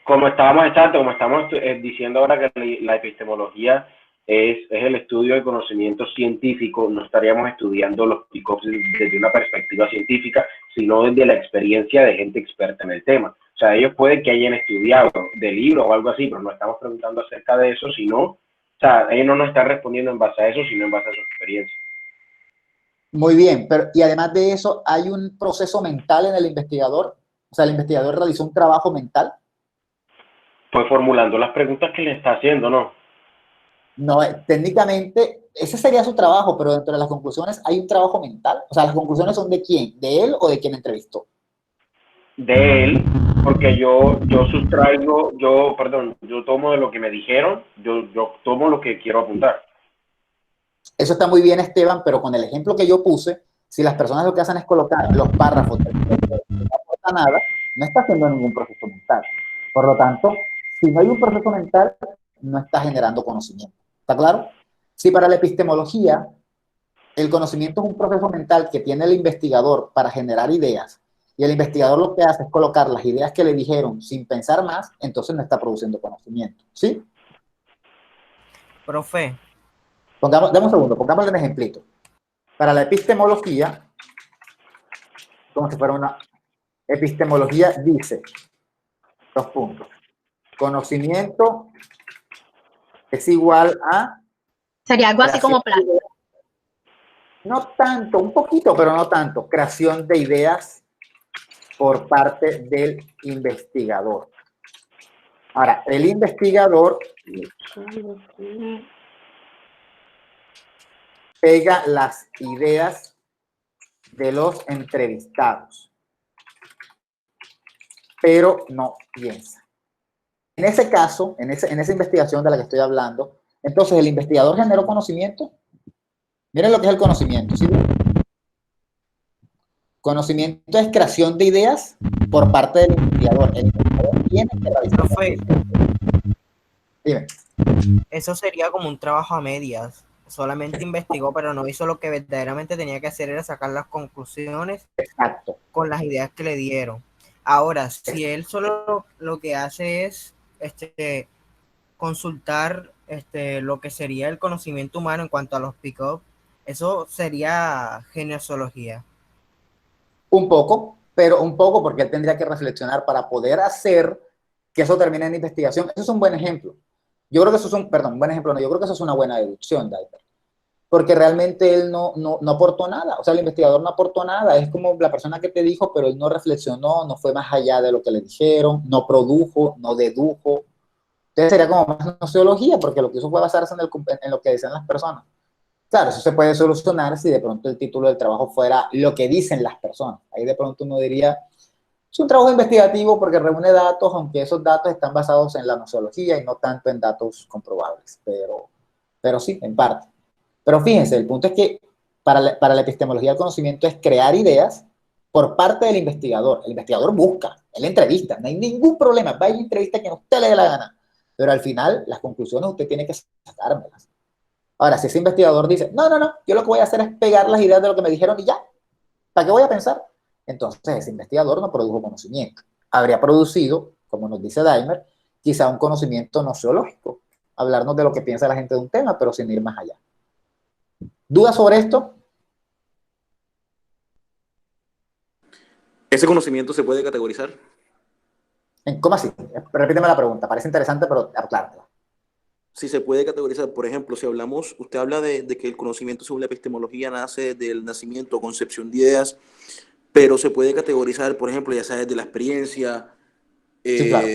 como estamos diciendo ahora que la epistemología es el estudio del conocimiento científico, no estaríamos estudiando los pickups desde una perspectiva científica, sino desde la experiencia de gente experta en el tema. O sea, ellos pueden que hayan estudiado de libros o algo así, pero no estamos preguntando acerca de eso, sino, o sea, ellos no nos están respondiendo en base a eso, sino en base a su experiencia. Muy bien, pero y además de eso, ¿hay un proceso mental en el investigador? O sea, ¿el investigador realizó un trabajo mental? Pues formulando las preguntas que le está haciendo, ¿no? No, técnicamente, ese sería su trabajo, pero dentro de las conclusiones hay un trabajo mental. O sea, ¿las conclusiones son de quién? ¿De él o de quien entrevistó? De él, porque yo tomo de lo que me dijeron, yo tomo lo que quiero apuntar. Eso está muy bien, Esteban, pero con el ejemplo que yo puse, si las personas lo que hacen es colocar los párrafos no aporta nada, no está haciendo ningún proceso mental. Por lo tanto, si no hay un proceso mental, no está generando conocimiento. ¿Está claro? Si para la epistemología el conocimiento es un proceso mental que tiene el investigador para generar ideas, y el investigador lo que hace es colocar las ideas que le dijeron sin pensar más, entonces no está produciendo conocimiento. ¿Sí? Profe. Dame un segundo, pongámosle un ejemplito. Para la epistemología, como si fuera una epistemología, dice, 2 puntos. Conocimiento es igual a... Sería algo así como plan. No tanto, un poquito, pero no tanto. Creación de ideas por parte del investigador. Ahora, el investigador pega las ideas de los entrevistados, pero no piensa. En ese caso, en esa investigación de la que estoy hablando, entonces el investigador generó conocimiento. Miren lo que es el conocimiento, ¿sí? Conocimiento es creación de ideas por parte del investigador. El investigador tiene que realizar. Profe, Dime. eso sería como un trabajo a medias. Solamente investigó, pero no hizo lo que verdaderamente tenía que hacer, era sacar las conclusiones. Exacto. Con las ideas que le dieron. Ahora, si él solo lo que hace es consultar lo que sería el conocimiento humano en cuanto a los pick-up, eso sería genesiología. Un poco, pero un poco porque él tendría que reflexionar para poder hacer que eso termine en investigación. Eso es un buen ejemplo. Yo creo que eso es un buen ejemplo, no, yo creo que eso es una buena deducción, Diver. Porque realmente él no aportó nada, o sea, el investigador no aportó nada, es como la persona que te dijo, pero él no reflexionó, no fue más allá de lo que le dijeron, no produjo, no dedujo. Entonces sería como más nociología, porque lo que hizo fue basarse en lo que decían las personas. Claro, eso se puede solucionar si de pronto el título del trabajo fuera lo que dicen las personas. Ahí de pronto uno diría, es un trabajo investigativo porque reúne datos, aunque esos datos están basados en la nociología y no tanto en datos comprobables, pero sí, en parte. Pero fíjense, el punto es que para la epistemología del conocimiento es crear ideas por parte del investigador. El investigador busca, él entrevista, no hay ningún problema, vaya y entrevista a quien usted le dé la gana, pero al final las conclusiones usted tiene que sacármelas. Ahora, si ese investigador dice, no, yo lo que voy a hacer es pegar las ideas de lo que me dijeron y ya, ¿para qué voy a pensar? Entonces ese investigador no produjo conocimiento. Habría producido, como nos dice Daimer, quizá un conocimiento nociológico, hablarnos de lo que piensa la gente de un tema, pero sin ir más allá. ¿Dudas sobre esto? ¿Ese conocimiento se puede categorizar? ¿Cómo así? Repíteme la pregunta, parece interesante, pero aclárala. Sí, se puede categorizar. Por ejemplo, si hablamos, usted habla de que el conocimiento según la epistemología nace del nacimiento o concepción de ideas, pero se puede categorizar, por ejemplo, ya sea desde la experiencia, sí, claro.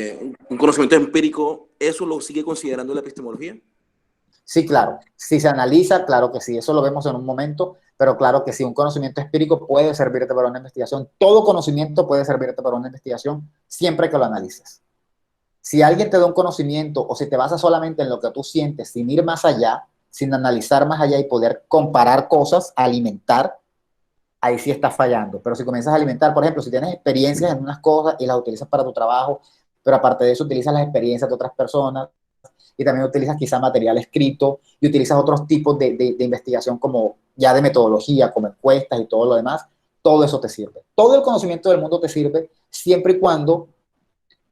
Un conocimiento empírico, ¿eso lo sigue considerando la epistemología? Sí, claro. Si se analiza, claro que sí. Eso lo vemos en un momento, pero claro que sí, un conocimiento empírico puede servirte para una investigación. Todo conocimiento puede servirte para una investigación siempre que lo analices. Si alguien te da un conocimiento o si te basas solamente en lo que tú sientes sin ir más allá, sin analizar más allá y poder comparar cosas, alimentar, ahí sí estás fallando. Pero si comienzas a alimentar, por ejemplo, si tienes experiencias en unas cosas y las utilizas para tu trabajo, pero aparte de eso utilizas las experiencias de otras personas y también utilizas quizá material escrito y utilizas otros tipos de investigación como ya de metodología, como encuestas y todo lo demás, todo eso te sirve. Todo el conocimiento del mundo te sirve siempre y cuando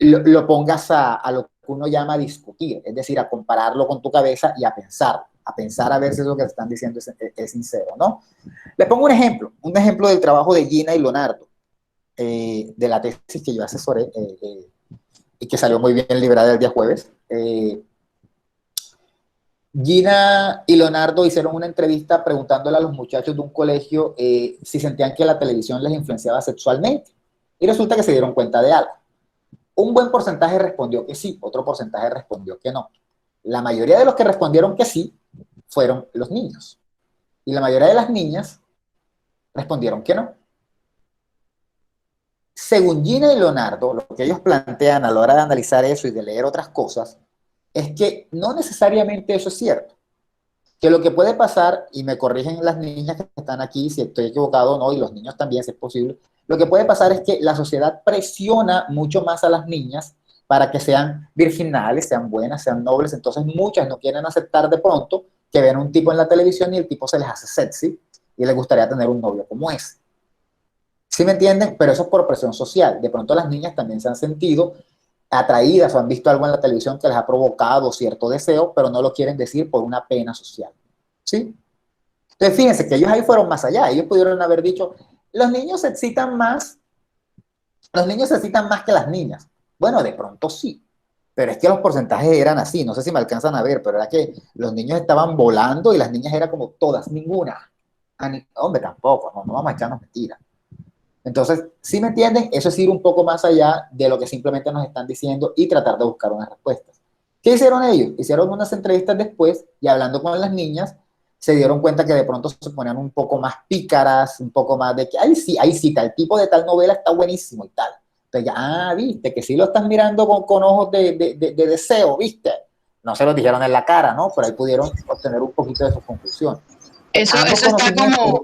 lo pongas a lo que uno llama discutir, es decir, a compararlo con tu cabeza y a pensar a ver si eso que te están diciendo es sincero, ¿no? Le pongo un ejemplo del trabajo de Gina y Leonardo, de la tesis que yo asesoré y que salió muy bien librada el día jueves. Gina y Leonardo hicieron una entrevista preguntándole a los muchachos de un colegio si sentían que la televisión les influenciaba sexualmente, y resulta que se dieron cuenta de algo. Un buen porcentaje respondió que sí, otro porcentaje respondió que no. La mayoría de los que respondieron que sí fueron los niños. Y la mayoría de las niñas respondieron que no. Según Gina y Leonardo, lo que ellos plantean a la hora de analizar eso y de leer otras cosas, es que no necesariamente eso es cierto. Que lo que puede pasar, y me corrigen las niñas que están aquí si estoy equivocado o no, y los niños también si es posible, lo que puede pasar es que la sociedad presiona mucho más a las niñas para que sean virginales, sean buenas, sean nobles, entonces muchas no quieren aceptar de pronto que ven un tipo en la televisión y el tipo se les hace sexy y les gustaría tener un novio como ese. ¿Sí me entienden? Pero eso es por presión social. De pronto las niñas también se han sentido atraídas o han visto algo en la televisión que les ha provocado cierto deseo, pero no lo quieren decir por una pena social. ¿Sí? Entonces fíjense que ellos ahí fueron más allá. Ellos pudieron haber dicho, los niños se excitan más que las niñas. Bueno, de pronto sí, pero es que los porcentajes eran así, no sé si me alcanzan a ver, pero era que los niños estaban volando y las niñas eran como todas, ninguna. Hombre, tampoco, no vamos a echarnos mentiras. Entonces, ¿sí me entienden? Eso es ir un poco más allá de lo que simplemente nos están diciendo y tratar de buscar unas respuestas. ¿Qué hicieron ellos? Hicieron unas entrevistas después y hablando con las niñas, se dieron cuenta que de pronto se ponían un poco más pícaras, un poco más de que, ay sí, tal tipo de tal novela está buenísimo y tal. Entonces ya, viste, que sí lo estás mirando con ojos de deseo, viste. No se lo dijeron en la cara, ¿no? Pero ahí pudieron obtener un poquito de sus conclusiones. Eso está como,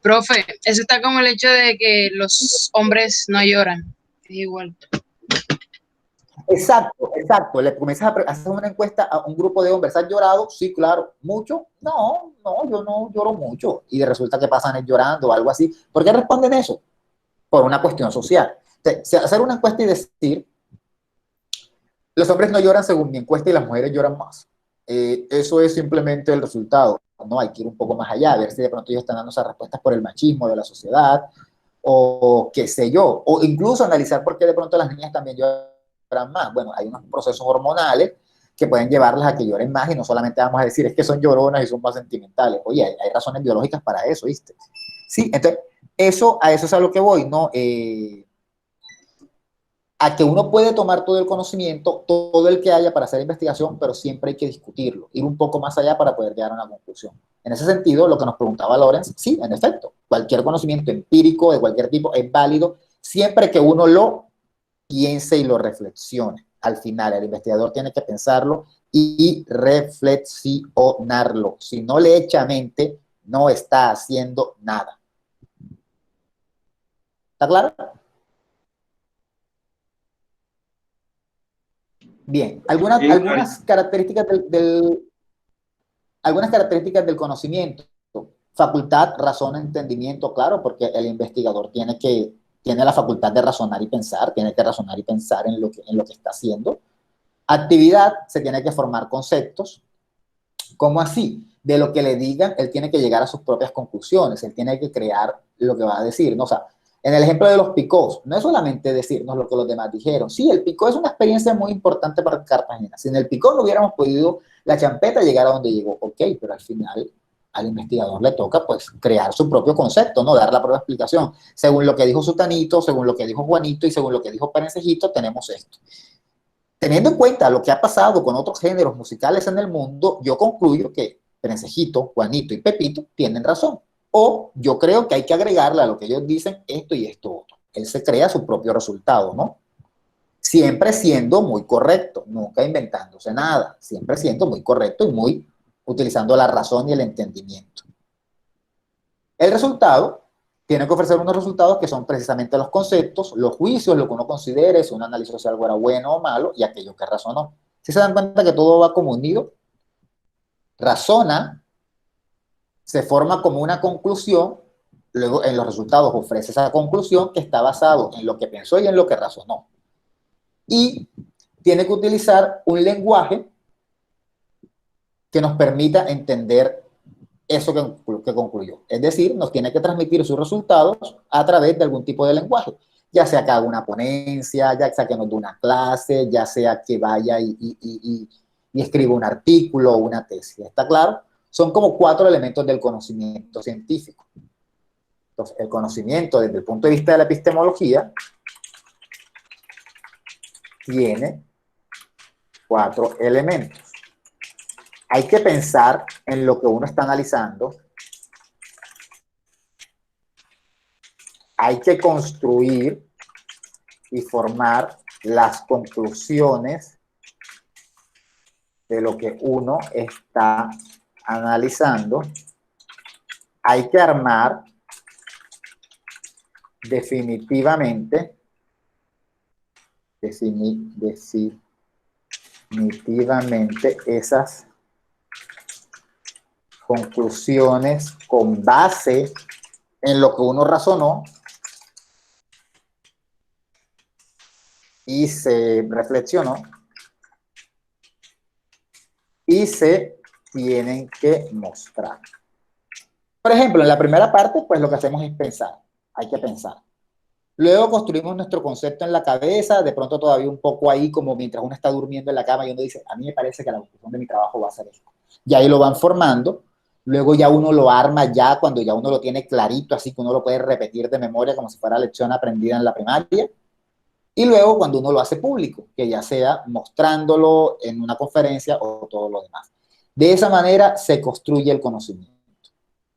profe, eso está como el hecho de que los hombres no lloran. Es igual. Exacto, exacto. Le comienzas a hacer una encuesta a un grupo de hombres. ¿Has llorado? Sí, claro. ¿Mucho? No, yo no lloro mucho. Y resulta que pasan llorando o algo así. ¿Por qué responden eso? Por una cuestión social. Entonces, hacer una encuesta y decir, los hombres no lloran según mi encuesta y las mujeres lloran más. Eso es simplemente el resultado. No, hay que ir un poco más allá, a ver si de pronto ellos están dando esas respuestas por el machismo de la sociedad, o qué sé yo, o incluso analizar por qué de pronto las niñas también lloran más. Bueno, hay unos procesos hormonales que pueden llevarlas a que lloren más y no solamente vamos a decir es que son lloronas y son más sentimentales. Oye, hay razones biológicas para eso, ¿viste? Sí, entonces, a eso es a lo que voy, ¿no? A que uno puede tomar todo el conocimiento, todo el que haya para hacer investigación, pero siempre hay que discutirlo, ir un poco más allá para poder llegar a una conclusión. En ese sentido, lo que nos preguntaba Lorenz, sí, en efecto, cualquier conocimiento empírico de cualquier tipo es válido siempre que uno lo piense y lo reflexione. Al final, el investigador tiene que pensarlo y reflexionarlo. Si no le echa mente, no está haciendo nada. ¿Está claro? Bien, algunas características algunas características del conocimiento. Facultad, razón, entendimiento, claro, porque el investigador tiene la facultad de razonar y pensar, tiene que razonar y pensar en lo que está haciendo. Actividad, se tiene que formar conceptos. ¿Cómo así? De lo que le digan, él tiene que llegar a sus propias conclusiones, él tiene que crear lo que va a decir, ¿no? O sea, en el ejemplo de los picós, no es solamente decirnos lo que los demás dijeron. Sí, el picó es una experiencia muy importante para Cartagena. Sin el picó no hubiéramos podido la champeta llegar a donde llegó. Ok, pero al final al investigador le toca pues crear su propio concepto, ¿no? Dar la propia explicación. Según lo que dijo Sutanito, según lo que dijo Juanito y según lo que dijo Perencejito, tenemos esto. Teniendo en cuenta lo que ha pasado con otros géneros musicales en el mundo, yo concluyo que Perencejito, Juanito y Pepito tienen razón. O yo creo que hay que agregarle a lo que ellos dicen esto y esto otro. Él se crea su propio resultado, ¿no? Siempre siendo muy correcto, nunca inventándose nada, siempre siendo muy correcto y muy utilizando la razón y el entendimiento. El resultado tiene que ofrecer unos resultados que son precisamente los conceptos, los juicios, lo que uno considere, si un análisis social era bueno o malo, y aquello que razonó. Si se dan cuenta que todo va como unido, razona, se forma como una conclusión, luego en los resultados ofrece esa conclusión que está basado en lo que pensó y en lo que razonó. Y tiene que utilizar un lenguaje que nos permita entender eso que concluyó. Es decir, nos tiene que transmitir sus resultados a través de algún tipo de lenguaje, ya sea que haga una ponencia, ya sea que nos dé una clase, ya sea que vaya y escriba un artículo o una tesis. ¿Está claro? Son como 4 elementos del conocimiento científico. Entonces, el conocimiento desde el punto de vista de la epistemología tiene 4 elementos. Hay que pensar en lo que uno está analizando. Hay que construir y formar las conclusiones de lo que uno está analizando. Hay que armar definitivamente esas conclusiones con base en lo que uno razonó y se reflexionó y se tienen que mostrar. Por ejemplo, en la primera parte, pues lo que hacemos es pensar. Hay que pensar. Luego construimos nuestro concepto en la cabeza, de pronto todavía un poco ahí, como mientras uno está durmiendo en la cama y uno dice, a mí me parece que la conclusión de mi trabajo va a ser esto. Y ahí lo van formando. Luego ya uno lo arma ya cuando ya uno lo tiene clarito, así que uno lo puede repetir de memoria como si fuera lección aprendida en la primaria. Y luego cuando uno lo hace público, que ya sea mostrándolo en una conferencia o todo lo demás. De esa manera se construye el conocimiento.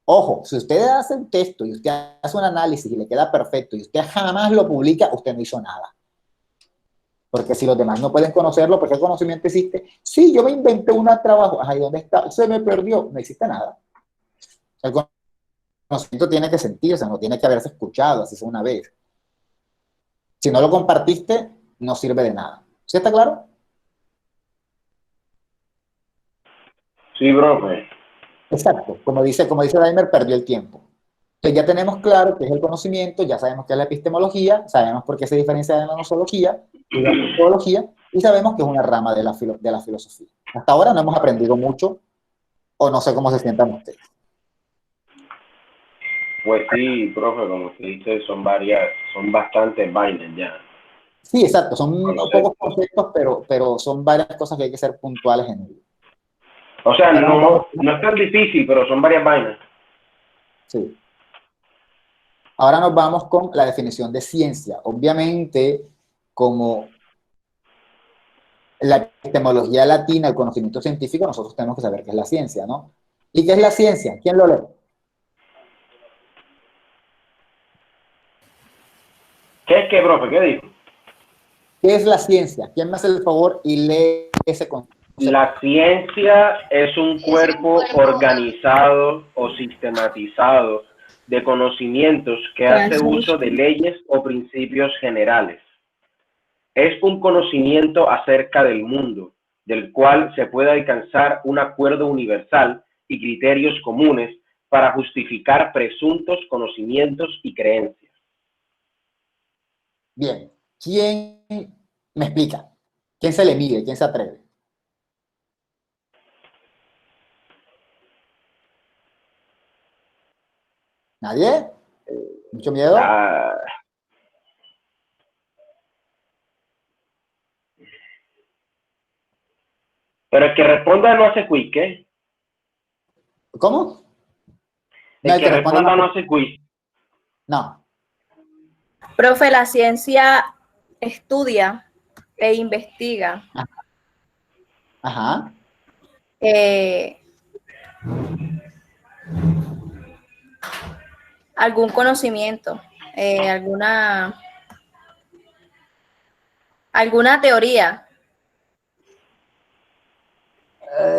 Ojo, si usted hace un texto y usted hace un análisis y le queda perfecto y usted jamás lo publica, usted no hizo nada. Porque si los demás no pueden conocerlo, ¿por qué conocimiento existe? Sí, yo me inventé un trabajo. Ay, ¿dónde está? Se me perdió. No existe nada. El conocimiento tiene que sentirse, no tiene que haberse escuchado, así sea una vez. Si no lo compartiste, no sirve de nada. ¿Sí está claro? Sí, profe. Exacto. Como dice Daimer, perdió el tiempo. Entonces ya tenemos claro qué es el conocimiento, ya sabemos qué es la epistemología, sabemos por qué se diferencia de la nosología y la metodología, y sabemos que es una rama de la filosofía. Hasta ahora no hemos aprendido mucho, o no sé cómo se sientan ustedes. Pues sí, profe, como usted dice, son bastantes vainas ya. Sí, exacto, son pocos conceptos, pero son varias cosas que hay que ser puntuales en ello. O sea, no es tan difícil, pero son varias vainas. Sí. Ahora nos vamos con la definición de ciencia. Obviamente, como la epistemología latina, el conocimiento científico, nosotros tenemos que saber qué es la ciencia, ¿no? ¿Y qué es la ciencia? ¿Quién lo lee? ¿Qué es qué, profe? ¿Qué dijo? ¿Qué es la ciencia? ¿Quién me hace el favor y lee ese concepto? La ciencia es un cuerpo organizado o sistematizado de conocimientos que hace uso de leyes o principios generales. Es un conocimiento acerca del mundo, del cual se puede alcanzar un acuerdo universal y criterios comunes para justificar presuntos conocimientos y creencias. Bien, ¿quién me explica? ¿Quién se le mide? ¿Quién se atreve? ¿Nadie? ¿Mucho miedo? Pero el que responda no hace quiz, ¿qué? ¿Cómo? El que responda no hace quiz. No. Profe, la ciencia estudia e investiga. Ajá. Algún conocimiento, alguna teoría.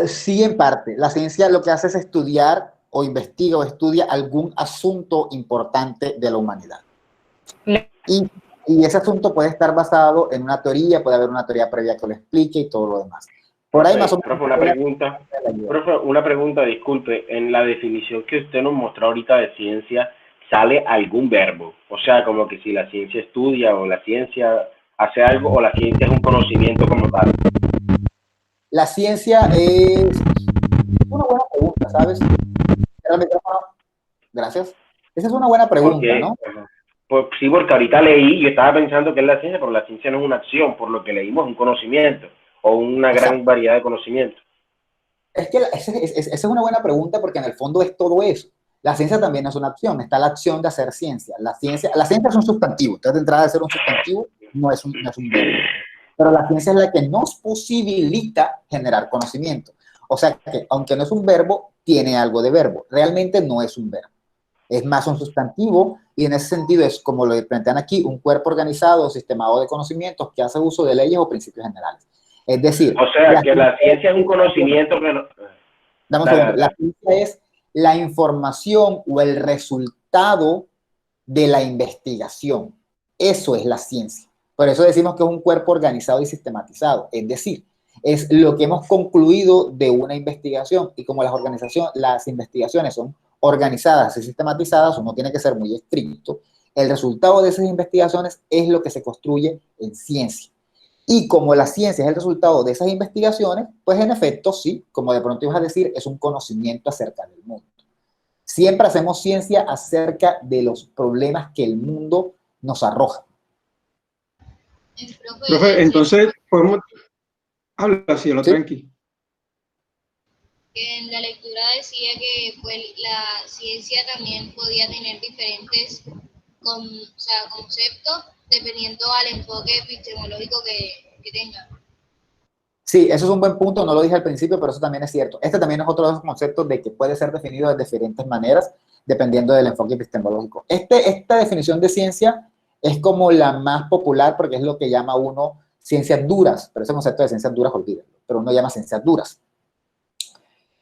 Sí, en parte. La ciencia lo que hace es estudiar o investiga o estudia algún asunto importante de la humanidad. Y ese asunto puede estar basado en una teoría, puede haber una teoría previa que lo explique y todo lo demás. Por ahí más o menos. Profe, una pregunta, disculpe. En la definición que usted nos mostró ahorita de ciencia, ¿sale algún verbo? O sea, como que si la ciencia estudia o la ciencia hace algo o la ciencia es un conocimiento como tal. La ciencia es una buena pregunta, ¿sabes? Gracias. Esa es una buena pregunta, ¿no? Pues sí, porque ahorita leí, yo estaba pensando que es la ciencia, pero la ciencia no es una acción, por lo que leímos es un conocimiento o una gran variedad de conocimientos. Es que esa es una buena pregunta porque en el fondo es todo eso. La ciencia también es una acción, está la acción de hacer ciencia. La ciencia es un sustantivo, entonces de entrada de ser un sustantivo no es un verbo. Pero la ciencia es la que nos posibilita generar conocimiento. O sea que, aunque no es un verbo, tiene algo de verbo. Realmente no es un verbo. Es más un sustantivo y en ese sentido es, como lo plantean aquí, un cuerpo organizado o sistemado de conocimientos que hace uso de leyes o principios generales. Es decir... O sea, que la ciencia es un conocimiento que no... Dame un segundo. La ciencia es la información o el resultado de la investigación. Eso es la ciencia. Por eso decimos que es un cuerpo organizado y sistematizado. Es decir, es lo que hemos concluido de una investigación. Y como las investigaciones son organizadas y sistematizadas, uno tiene que ser muy estricto. El resultado de esas investigaciones es lo que se construye en ciencia. Y como la ciencia es el resultado de esas investigaciones, pues en efecto, sí, como de pronto ibas a decir, es un conocimiento acerca del mundo. Siempre hacemos ciencia acerca de los problemas que el mundo nos arroja. Profe, entonces podemos hablar, cielo, ¿sí? Tranqui. En la lectura decía que pues, la ciencia también podía tener diferentes conceptos dependiendo al enfoque epistemológico que tenga. Sí, eso es un buen punto, no lo dije al principio, pero eso también es cierto. Este también es otro de los conceptos de que puede ser definido de diferentes maneras dependiendo del enfoque epistemológico. Esta definición de ciencia es como la más popular porque es lo que llama uno ciencias duras, pero ese concepto de ciencias duras, olvídenlo, pero uno llama ciencias duras.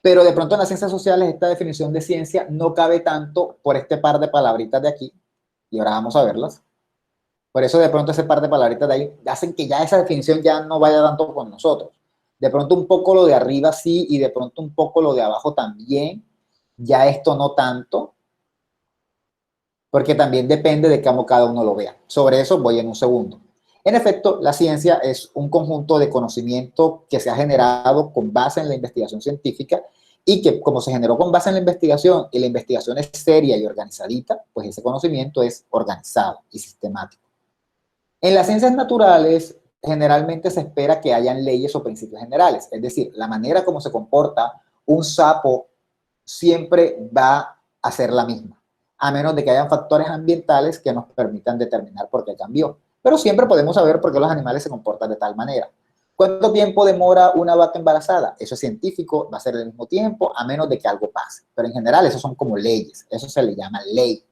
Pero de pronto en las ciencias sociales esta definición de ciencia no cabe tanto por este par de palabritas de aquí, y ahora vamos a verlas. Por eso de pronto ese par de palabritas de ahí hacen que ya esa definición ya no vaya tanto con nosotros. De pronto un poco lo de arriba sí, y de pronto un poco lo de abajo también. Ya esto no tanto, porque también depende de cómo cada uno lo vea. Sobre eso voy en un segundo. En efecto, la ciencia es un conjunto de conocimiento que se ha generado con base en la investigación científica y que como se generó con base en la investigación y la investigación es seria y organizadita, pues ese conocimiento es organizado y sistemático. En las ciencias naturales, generalmente se espera que hayan leyes o principios generales, es decir, la manera como se comporta un sapo siempre va a ser la misma, a menos de que hayan factores ambientales que nos permitan determinar por qué cambió. Pero siempre podemos saber por qué los animales se comportan de tal manera. ¿Cuánto tiempo demora una vaca embarazada? Eso es científico, va a ser el mismo tiempo, a menos de que algo pase. Pero en general, eso son como leyes, eso se le llama ley.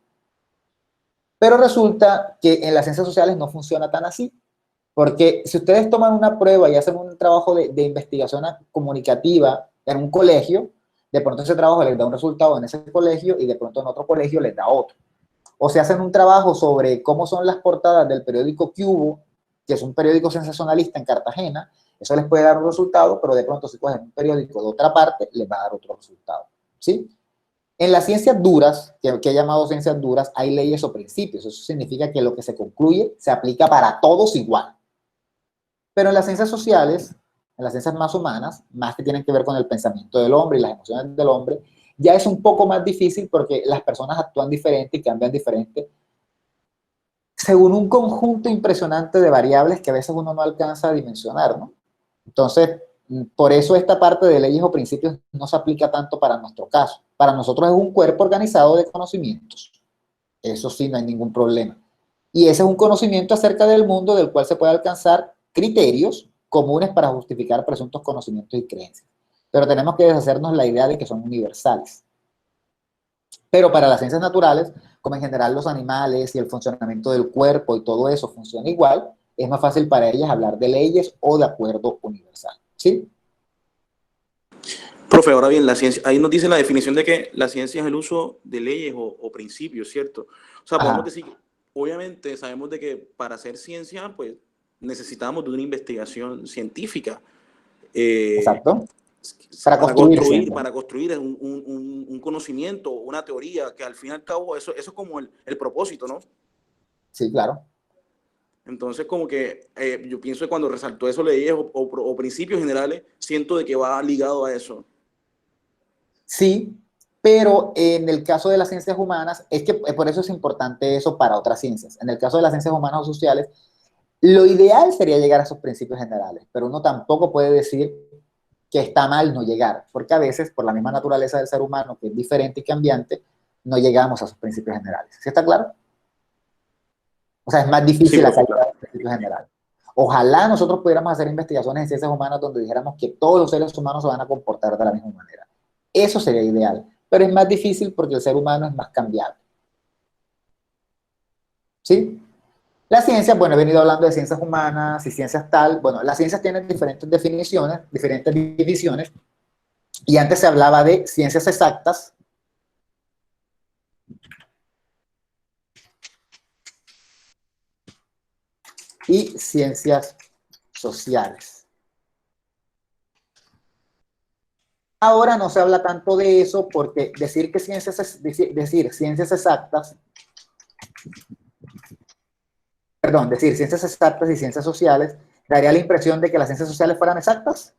Pero resulta que en las ciencias sociales no funciona tan así, porque si ustedes toman una prueba y hacen un trabajo de investigación comunicativa en un colegio, de pronto ese trabajo les da un resultado en ese colegio y de pronto en otro colegio les da otro. O se hacen un trabajo sobre cómo son las portadas del periódico Cubo, que es un periódico sensacionalista en Cartagena, eso les puede dar un resultado, pero de pronto si cogen un periódico de otra parte, les va a dar otro resultado, ¿sí? En las ciencias duras, que he llamado ciencias duras, hay leyes o principios. Eso significa que lo que se concluye se aplica para todos igual. Pero en las ciencias sociales, en las ciencias más humanas, más que tienen que ver con el pensamiento del hombre y las emociones del hombre, ya es un poco más difícil porque las personas actúan diferente y cambian diferente según un conjunto impresionante de variables que a veces uno no alcanza a dimensionar, ¿no? Entonces, por eso esta parte de leyes o principios no se aplica tanto para nuestro caso. Para nosotros es un cuerpo organizado de conocimientos. Eso sí, no hay ningún problema. Y ese es un conocimiento acerca del mundo del cual se puede alcanzar criterios comunes para justificar presuntos conocimientos y creencias. Pero tenemos que deshacernos la idea de que son universales. Pero para las ciencias naturales, como en general los animales y el funcionamiento del cuerpo y todo eso funciona igual, es más fácil para ellas hablar de leyes o de acuerdo universal. ¿Sí? Profe, ahora bien, la ciencia, ahí nos dice la definición de que la ciencia es el uso de leyes o principios, ¿cierto? O sea, podemos decir, obviamente sabemos de que para hacer ciencia, pues necesitamos de una investigación científica. Exacto. Para construir un conocimiento, una teoría, que al fin y al cabo eso es como el propósito, ¿no? Sí, claro. Entonces, como que yo pienso que cuando resaltó eso, leyes o principios generales, siento de que va ligado a eso. Sí, pero en el caso de las ciencias humanas, es que por eso es importante eso para otras ciencias. En el caso de las ciencias humanas o sociales, lo ideal sería llegar a esos principios generales, pero uno tampoco puede decir que está mal no llegar, porque a veces, por la misma naturaleza del ser humano, que es diferente y cambiante, no llegamos a esos principios generales. ¿Sí está claro? O sea, es más difícil hacer los principios generales. Ojalá nosotros pudiéramos hacer investigaciones en ciencias humanas donde dijéramos que todos los seres humanos se van a comportar de la misma manera. Eso sería ideal, pero es más difícil porque el ser humano es más cambiable. ¿Sí? Las ciencias, bueno, he venido hablando de ciencias humanas y ciencias tal. Bueno, las ciencias tienen diferentes definiciones, diferentes divisiones, y antes se hablaba de ciencias exactas, y ciencias sociales. Ahora no se habla tanto de eso porque decir ciencias exactas y ciencias sociales daría la impresión de que las ciencias sociales fueran exactas.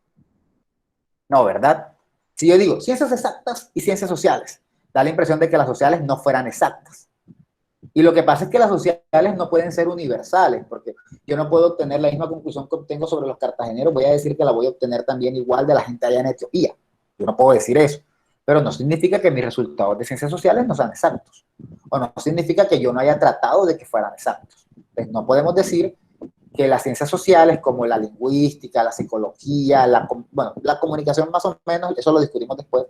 No, ¿verdad? Si yo digo ciencias exactas y ciencias sociales, da la impresión de que las sociales no fueran exactas. Y lo que pasa es que las sociales no pueden ser universales, porque yo no puedo obtener la misma conclusión que obtengo sobre los cartageneros, voy a decir que la voy a obtener también igual de la gente allá en Etiopía. Yo no puedo decir eso, pero no significa que mis resultados de ciencias sociales no sean exactos, o no significa que yo no haya tratado de que fueran exactos. Entonces, no podemos decir que las ciencias sociales como la lingüística, la psicología, la comunicación más o menos, eso lo discutimos después,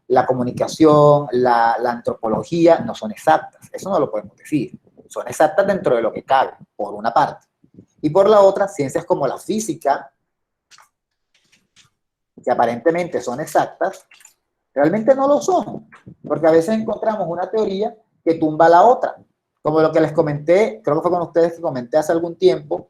la comunicación, la antropología no son exactas, eso no lo podemos decir, son exactas dentro de lo que cabe, por una parte. Y por la otra, ciencias como la física, que aparentemente son exactas, Realmente no lo son, porque a veces encontramos una teoría que tumba la otra, como lo que les comenté, creo que fue con ustedes que comenté hace algún tiempo,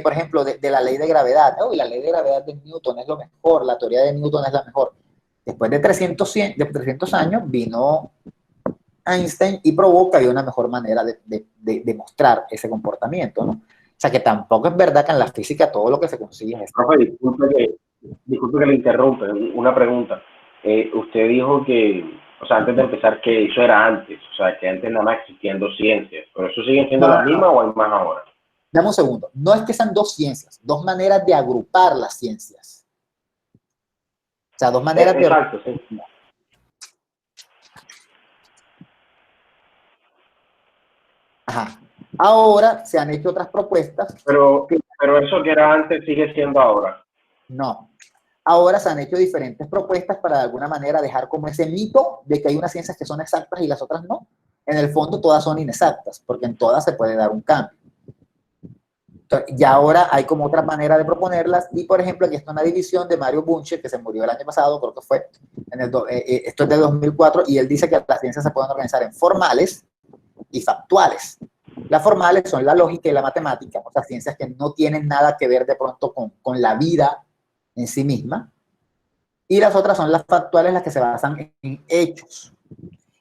por ejemplo, de la ley de gravedad. Y la ley de gravedad de Newton es lo mejor, la teoría de Newton es la mejor. Después de 300 años vino Einstein y probó que había una mejor manera de mostrar ese comportamiento, ¿no? O sea, que tampoco es verdad que en la física todo lo que se consigue es... Profe, disculpe que le interrumpa, una pregunta. Usted dijo que, o sea, antes de empezar, que eso era antes, o sea, que antes nada más existían dos ciencias, pero ¿eso siguen siendo las mismas o hay más ahora? Dame un segundo, no es que sean dos ciencias, dos maneras de agrupar las ciencias. O sea, dos maneras de... Exacto, sí. Ajá. Ahora se han hecho otras propuestas. Pero eso que era antes sigue siendo ahora. No. Ahora se han hecho diferentes propuestas para de alguna manera dejar como ese mito de que hay unas ciencias que son exactas y las otras no. En el fondo todas son inexactas, porque en todas se puede dar un cambio. Entonces, ya ahora hay como otra manera de proponerlas, y por ejemplo aquí está una división de Mario Bunge, que se murió el año pasado, creo que fue, esto es de 2004, y él dice que las ciencias se pueden organizar en formales y factuales. Las formales son la lógica y la matemática, o sea, ciencias que no tienen nada que ver de pronto con la vida en sí misma, y las otras son las factuales, las que se basan en hechos.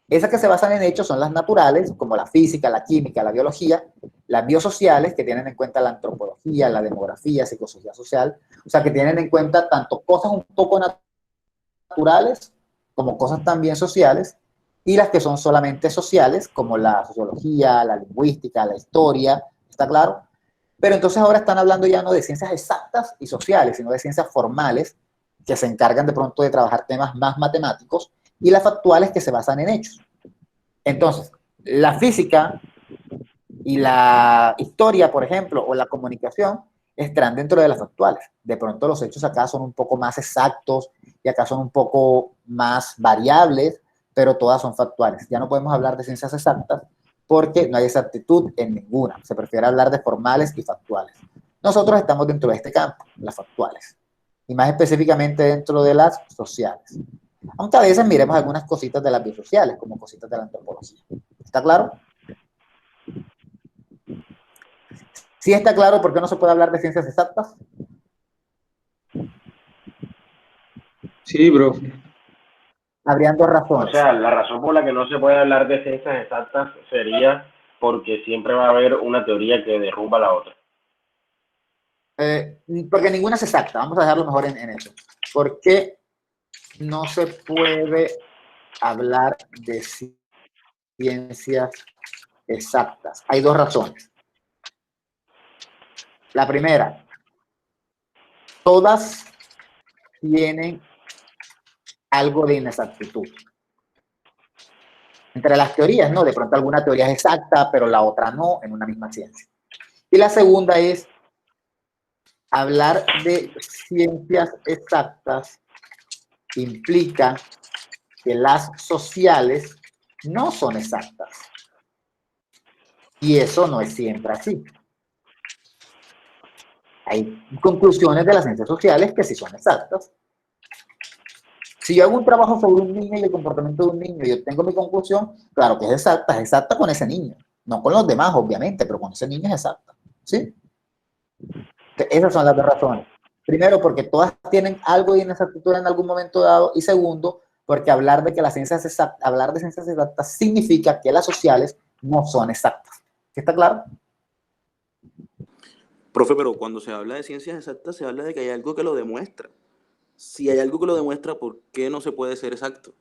Esas que se basan en hechos son las naturales, como la física, la química, la biología, las biosociales, que tienen en cuenta la antropología, la demografía, psicología social, o sea, que tienen en cuenta tanto cosas un poco naturales como cosas también sociales, y las que son solamente sociales, como la sociología, la lingüística, la historia, ¿está claro? Pero entonces ahora están hablando ya no de ciencias exactas y sociales, sino de ciencias formales, que se encargan de pronto de trabajar temas más matemáticos, y las factuales que se basan en hechos. Entonces, la física y la historia, por ejemplo, o la comunicación, están dentro de las factuales. De pronto los hechos acá son un poco más exactos y acá son un poco más variables, pero todas son factuales. Ya no podemos hablar de ciencias exactas porque no hay exactitud en ninguna. Se prefiere hablar de formales y factuales. Nosotros estamos dentro de este campo, las factuales, y más específicamente dentro de las sociales. Aunque a veces miremos algunas cositas de las biosociales, como cositas de la antropología. ¿Está claro? ¿Sí está claro por qué no se puede hablar de ciencias exactas? Sí, profe. Habrían dos razones. O sea, la razón por la que no se puede hablar de ciencias exactas sería porque siempre va a haber una teoría que derrumba la otra. Porque ninguna es exacta. Vamos a dejarlo mejor en eso. ¿Por qué no se puede hablar de ciencias exactas? Hay dos razones. La primera, todas tienen algo de inexactitud. Entre las teorías, ¿no? De pronto alguna teoría es exacta, pero la otra no, en una misma ciencia. Y la segunda es hablar de ciencias exactas implica que las sociales no son exactas. Y eso no es siempre así. Hay conclusiones de las ciencias sociales que sí son exactas. Si yo hago un trabajo sobre un niño y el comportamiento de un niño y yo tengo mi conclusión, claro que es exacta con ese niño. No con los demás, obviamente, pero con ese niño es exacta. ¿Sí? Esas son las dos razones. Primero, porque todas tienen algo de inexactitud en algún momento dado. Y segundo, porque hablar de ciencias exactas significa que las sociales no son exactas. ¿Sí está claro? Profe, pero cuando se habla de ciencias exactas, se habla de que hay algo que lo demuestra. Si hay algo que lo demuestra, ¿por qué no se puede ser exacto?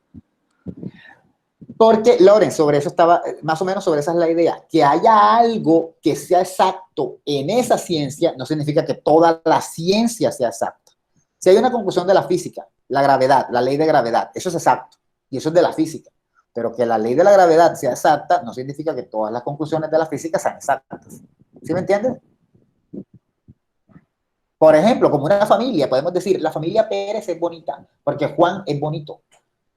Porque, Loren, sobre eso estaba, más o menos sobre esa es la idea. Que haya algo que sea exacto en esa ciencia no significa que toda la ciencia sea exacta. Si hay una conclusión de la física, la gravedad, la ley de gravedad, eso es exacto. Y eso es de la física. Pero que la ley de la gravedad sea exacta no significa que todas las conclusiones de la física sean exactas. ¿Sí me entiendes? Por ejemplo, como una familia, podemos decir, la familia Pérez es bonita porque Juan es bonito.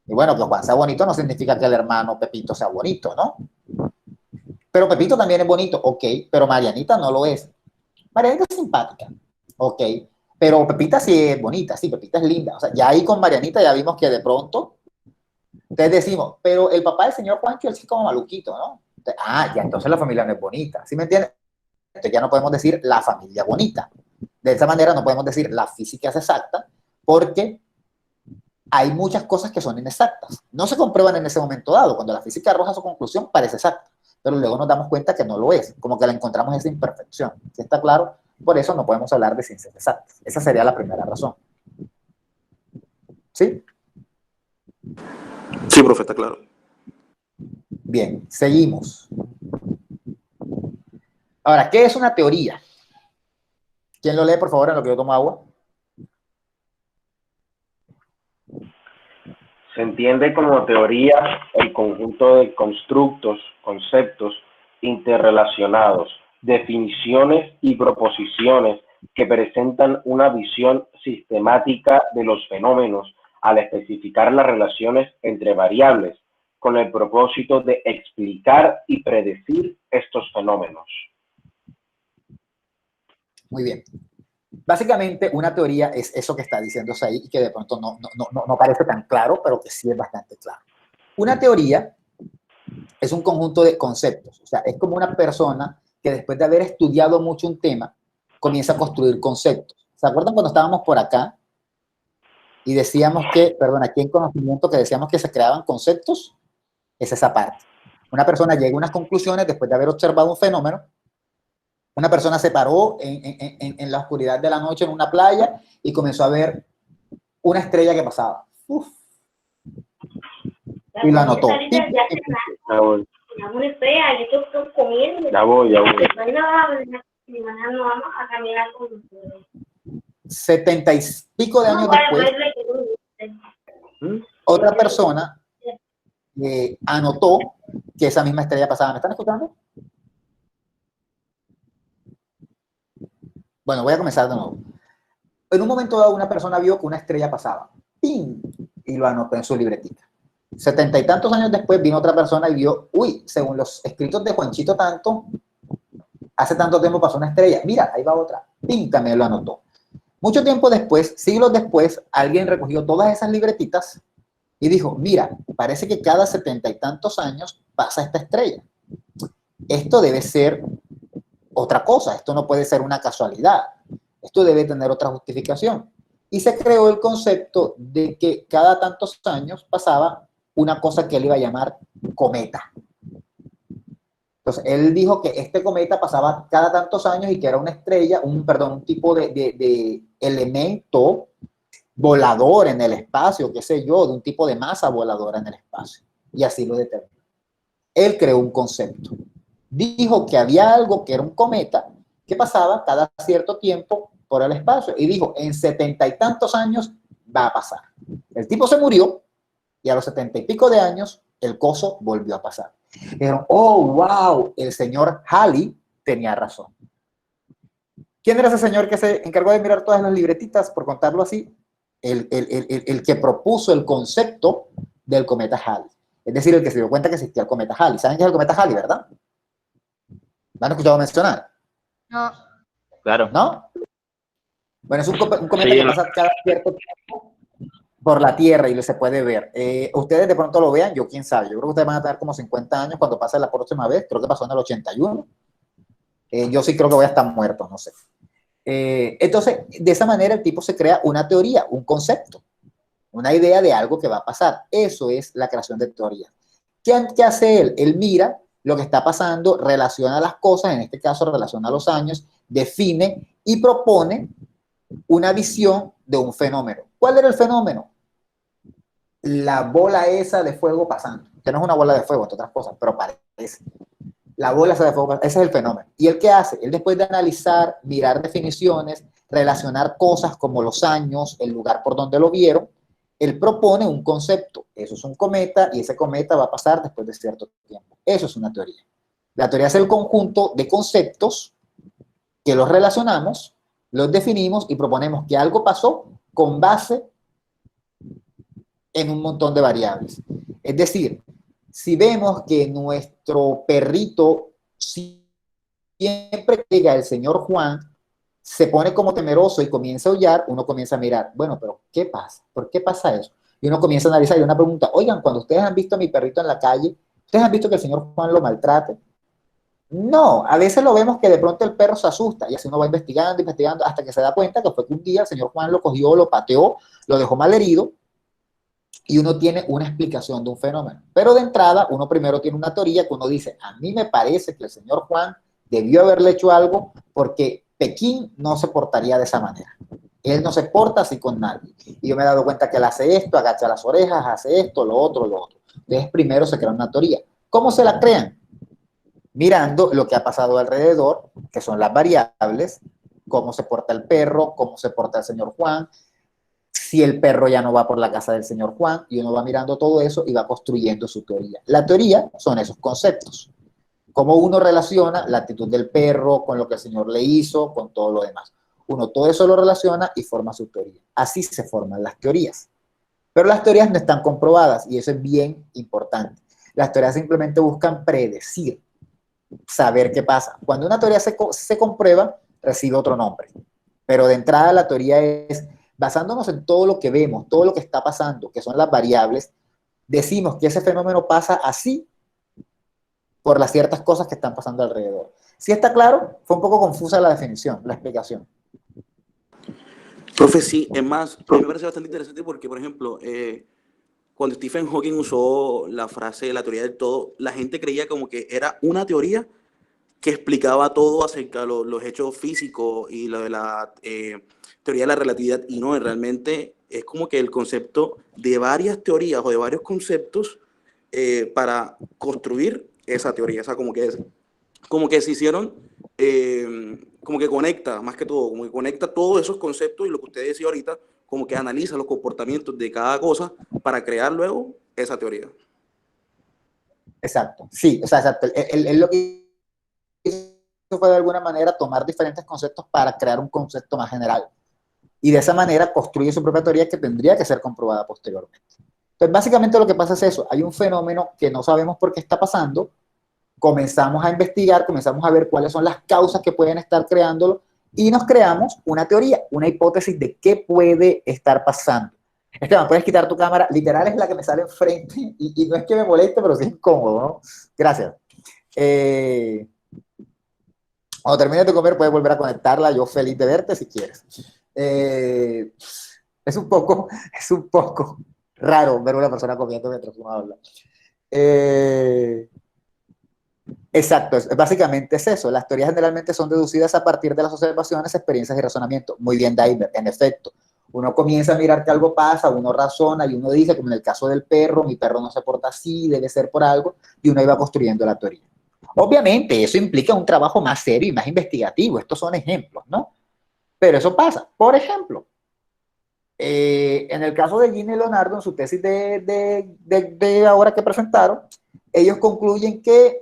Y bueno, que Juan sea bonito no significa que el hermano Pepito sea bonito, ¿no? Pero Pepito también es bonito, ok, pero Marianita no lo es. Marianita es simpática, ok, Pero Pepita sí es bonita, sí, Pepita es linda. O sea, ya ahí con Marianita ya vimos que de pronto, entonces decimos, pero el papá del señor Juancho, él sí es como maluquito, ¿no? Entonces, ya entonces la familia no es bonita, ¿sí me entiendes? Entonces ya no podemos decir la familia bonita. De esa manera no podemos decir la física es exacta, porque hay muchas cosas que son inexactas. No se comprueban en ese momento dado. Cuando la física arroja su conclusión, parece exacta, pero luego nos damos cuenta que no lo es, como que la encontramos esa imperfección. ¿Sí está claro? Por eso no podemos hablar de ciencias exactas. Esa sería la primera razón. ¿Sí? Sí, profe, está claro. Bien, seguimos. Ahora, ¿qué es una teoría? ¿Quién lo lee, por favor, en lo que yo tomo agua? Se entiende como teoría el conjunto de constructos, conceptos interrelacionados, definiciones y proposiciones que presentan una visión sistemática de los fenómenos al especificar las relaciones entre variables, con el propósito de explicar y predecir estos fenómenos. Muy bien. Básicamente, una teoría es eso que está diciéndose ahí y que de pronto no parece tan claro, pero que sí es bastante claro. Una teoría es un conjunto de conceptos. O sea, es como una persona que después de haber estudiado mucho un tema, comienza a construir conceptos. ¿Se acuerdan cuando estábamos por acá y decíamos que, perdón, aquí en conocimiento, que decíamos que se creaban conceptos? Es esa parte. Una persona llega a unas conclusiones después de haber observado un fenómeno. Una persona se paró en la oscuridad de la noche en una playa y comenzó a ver una estrella que pasaba. Uf. Y lo anotó. Ya voy. 70 y pico de años después, otra persona anotó que esa misma estrella pasaba. ¿Me están escuchando? Bueno, voy a comenzar de nuevo. En un momento dado, una persona vio que una estrella pasaba. ¡Ping! Y lo anotó en su libretita. 70 y tantos años después vino otra persona y vio, uy, según los escritos de Juanchito Tanto, hace tanto tiempo pasó una estrella. Mira, ahí va otra. ¡Ping! También lo anotó. Mucho tiempo después, siglos después, alguien recogió todas esas libretitas y dijo, mira, parece que cada 70 y tantos años pasa esta estrella. Esto debe ser otra cosa, esto no puede ser una casualidad, esto debe tener otra justificación. Y se creó el concepto de que cada tantos años pasaba una cosa que él iba a llamar cometa. Entonces, él dijo que este cometa pasaba cada tantos años y que era una estrella, un tipo de elemento volador en el espacio, qué sé yo, de un tipo de masa voladora en el espacio. Y así lo determinó. Él creó un concepto. Dijo que había algo que era un cometa que pasaba cada cierto tiempo por el espacio y dijo, en 70 y tantos años va a pasar. El tipo se murió y a los 70 y pico de años el coso volvió a pasar. Dijeron, oh, wow, el señor Halley tenía razón. ¿Quién era ese señor que se encargó de mirar todas las libretitas, por contarlo así? El que propuso el concepto del cometa Halley. Es decir, el que se dio cuenta que existía el cometa Halley. ¿Saben qué es el cometa Halley, verdad? ¿Lo han escuchado mencionar? No. Claro. ¿No? Bueno, es un cometa que pasa cada cierto tiempo por la Tierra y se puede ver. Ustedes de pronto lo vean, yo quién sabe. Yo creo que ustedes van a tener como 50 años cuando pase la próxima vez. Creo que pasó en el 81. Yo sí creo que voy a estar muerto, no sé. Entonces, de esa manera el tipo se crea una teoría, un concepto, una idea de algo que va a pasar. Eso es la creación de teoría. ¿Qué hace él? Él mira lo que está pasando, relaciona las cosas, en este caso relaciona los años, define y propone una visión de un fenómeno. ¿Cuál era el fenómeno? La bola esa de fuego pasando, que no es una bola de fuego, entre otras cosas, pero parece. La bola esa de fuego, ese es el fenómeno. ¿Y él qué hace? Él después de analizar, mirar definiciones, relacionar cosas como los años, el lugar por donde lo vieron, él propone un concepto. Eso es un cometa y ese cometa va a pasar después de cierto tiempo. Eso es una teoría. La teoría es el conjunto de conceptos que los relacionamos, los definimos y proponemos que algo pasó con base en un montón de variables. Es decir, si vemos que nuestro perrito siempre llega el señor Juan se pone como temeroso y comienza a aullar, uno comienza a mirar, bueno, pero ¿qué pasa? ¿Por qué pasa eso? Y uno comienza a analizar y una pregunta, oigan, cuando ustedes han visto a mi perrito en la calle, ¿ustedes han visto que el señor Juan lo maltrate? No, a veces lo vemos que de pronto el perro se asusta y así uno va investigando, investigando, hasta que se da cuenta que fue que un día el señor Juan lo cogió, lo pateó, lo dejó mal herido y uno tiene una explicación de un fenómeno. Pero de entrada, uno primero tiene una teoría que uno dice, a mí me parece que el señor Juan debió haberle hecho algo porque Pekín no se portaría de esa manera. Él no se porta así con nadie. Y yo me he dado cuenta que él hace esto, agacha las orejas, hace esto, lo otro, lo otro. Entonces primero se crea una teoría. ¿Cómo se la crean? Mirando lo que ha pasado alrededor, que son las variables, cómo se porta el perro, cómo se porta el señor Juan, si el perro ya no va por la casa del señor Juan, y uno va mirando todo eso y va construyendo su teoría. La teoría son esos conceptos. Cómo uno relaciona la actitud del perro con lo que el señor le hizo, con todo lo demás. Uno todo eso lo relaciona y forma su teoría. Así se forman las teorías. Pero las teorías no están comprobadas y eso es bien importante. Las teorías simplemente buscan predecir, saber qué pasa. Cuando una teoría se comprueba, recibe otro nombre. Pero de entrada la teoría es, basándonos en todo lo que vemos, todo lo que está pasando, que son las variables, decimos que ese fenómeno pasa así por las ciertas cosas que están pasando alrededor. ¿Sí está claro? Fue un poco confusa la definición, la explicación. Profe, sí, es más, a mí me parece bastante interesante porque, por ejemplo, cuando Stephen Hawking usó la frase de la teoría del todo, la gente creía como que era una teoría que explicaba todo acerca de los hechos físicos y lo de la teoría de la relatividad, y no, realmente es como que el concepto de varias teorías o de varios conceptos para construir esa teoría. O sea, como que se hicieron, como que conecta, más que todo, como que conecta todos esos conceptos y lo que usted decía ahorita, como que analiza los comportamientos de cada cosa para crear luego esa teoría. Exacto, sí, o sea, exacto. Él lo que hizo fue de alguna manera tomar diferentes conceptos para crear un concepto más general. Y de esa manera construye su propia teoría que tendría que ser comprobada posteriormente. Entonces, básicamente lo que pasa es eso. Hay un fenómeno que no sabemos por qué está pasando. Comenzamos a investigar, comenzamos a ver cuáles son las causas que pueden estar creándolo y nos creamos una teoría, una hipótesis de qué puede estar pasando. Esteban, puedes quitar tu cámara. Literal es la que me sale enfrente y no es que me moleste, pero sí es incómodo, ¿no? Gracias. Cuando termines de comer puedes volver a conectarla. Yo feliz de verte si quieres. Es un poco raro ver a una persona comiendo mientras uno habla. Exacto, básicamente es eso. Las teorías generalmente son deducidas a partir de las observaciones, experiencias y razonamiento. Muy bien, Daimer, en efecto. Uno comienza a mirar que algo pasa, uno razona y uno dice, como en el caso del perro, mi perro no se porta así, debe ser por algo, y uno iba construyendo la teoría. Obviamente, eso implica un trabajo más serio y más investigativo. Estos son ejemplos, ¿no? Pero eso pasa. Por ejemplo, en el caso de Gina y Leonardo, en su tesis de ahora que presentaron, ellos concluyen que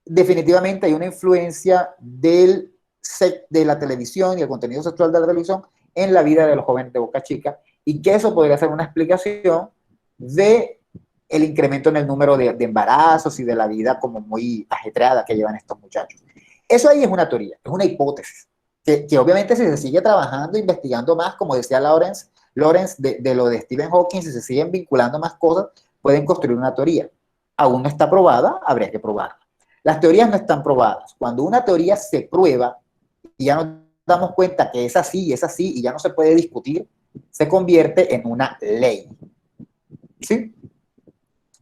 definitivamente hay una influencia de la televisión y el contenido sexual de la televisión en la vida de los jóvenes de Boca Chica y que eso podría ser una explicación de el incremento en el número de embarazos y de la vida como muy ajetreada que llevan estos muchachos. Eso ahí es una teoría, es una hipótesis, que obviamente si se sigue trabajando, investigando más, como decía Lawrence de lo de Stephen Hawking, si se siguen vinculando más cosas, pueden construir una teoría. Aún no está probada, habría que probarla. Las teorías no están probadas. Cuando una teoría se prueba y ya nos damos cuenta que es así y ya no se puede discutir, se convierte en una ley. ¿Sí?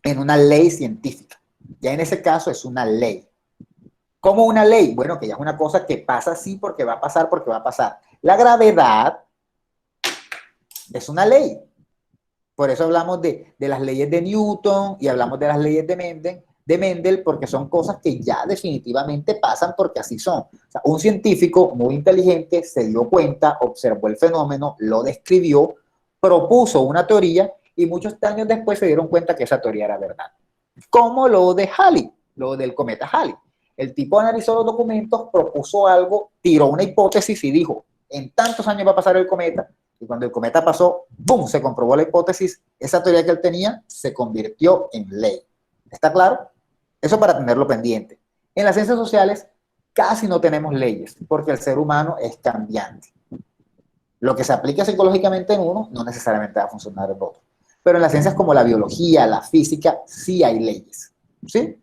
En una ley científica. Ya en ese caso es una ley. ¿Cómo una ley? Bueno, que ya es una cosa que pasa así porque va a pasar, porque va a pasar. La gravedad es una ley. Por eso hablamos de las leyes de Newton y hablamos de las leyes de Mendel, porque son cosas que ya definitivamente pasan porque así son. O sea, un científico muy inteligente se dio cuenta, observó el fenómeno, lo describió, propuso una teoría y muchos años después se dieron cuenta que esa teoría era verdad. Como lo de Halley, lo del cometa Halley. El tipo analizó los documentos, propuso algo, tiró una hipótesis y dijo, en tantos años va a pasar el cometa. Y cuando el cometa pasó, ¡boom!, se comprobó la hipótesis, esa teoría que él tenía se convirtió en ley. ¿Está claro? Eso para tenerlo pendiente. En las ciencias sociales casi no tenemos leyes, porque el ser humano es cambiante. Lo que se aplica psicológicamente en uno no necesariamente va a funcionar en otro. Pero en las ciencias como la biología, la física, sí hay leyes, ¿sí?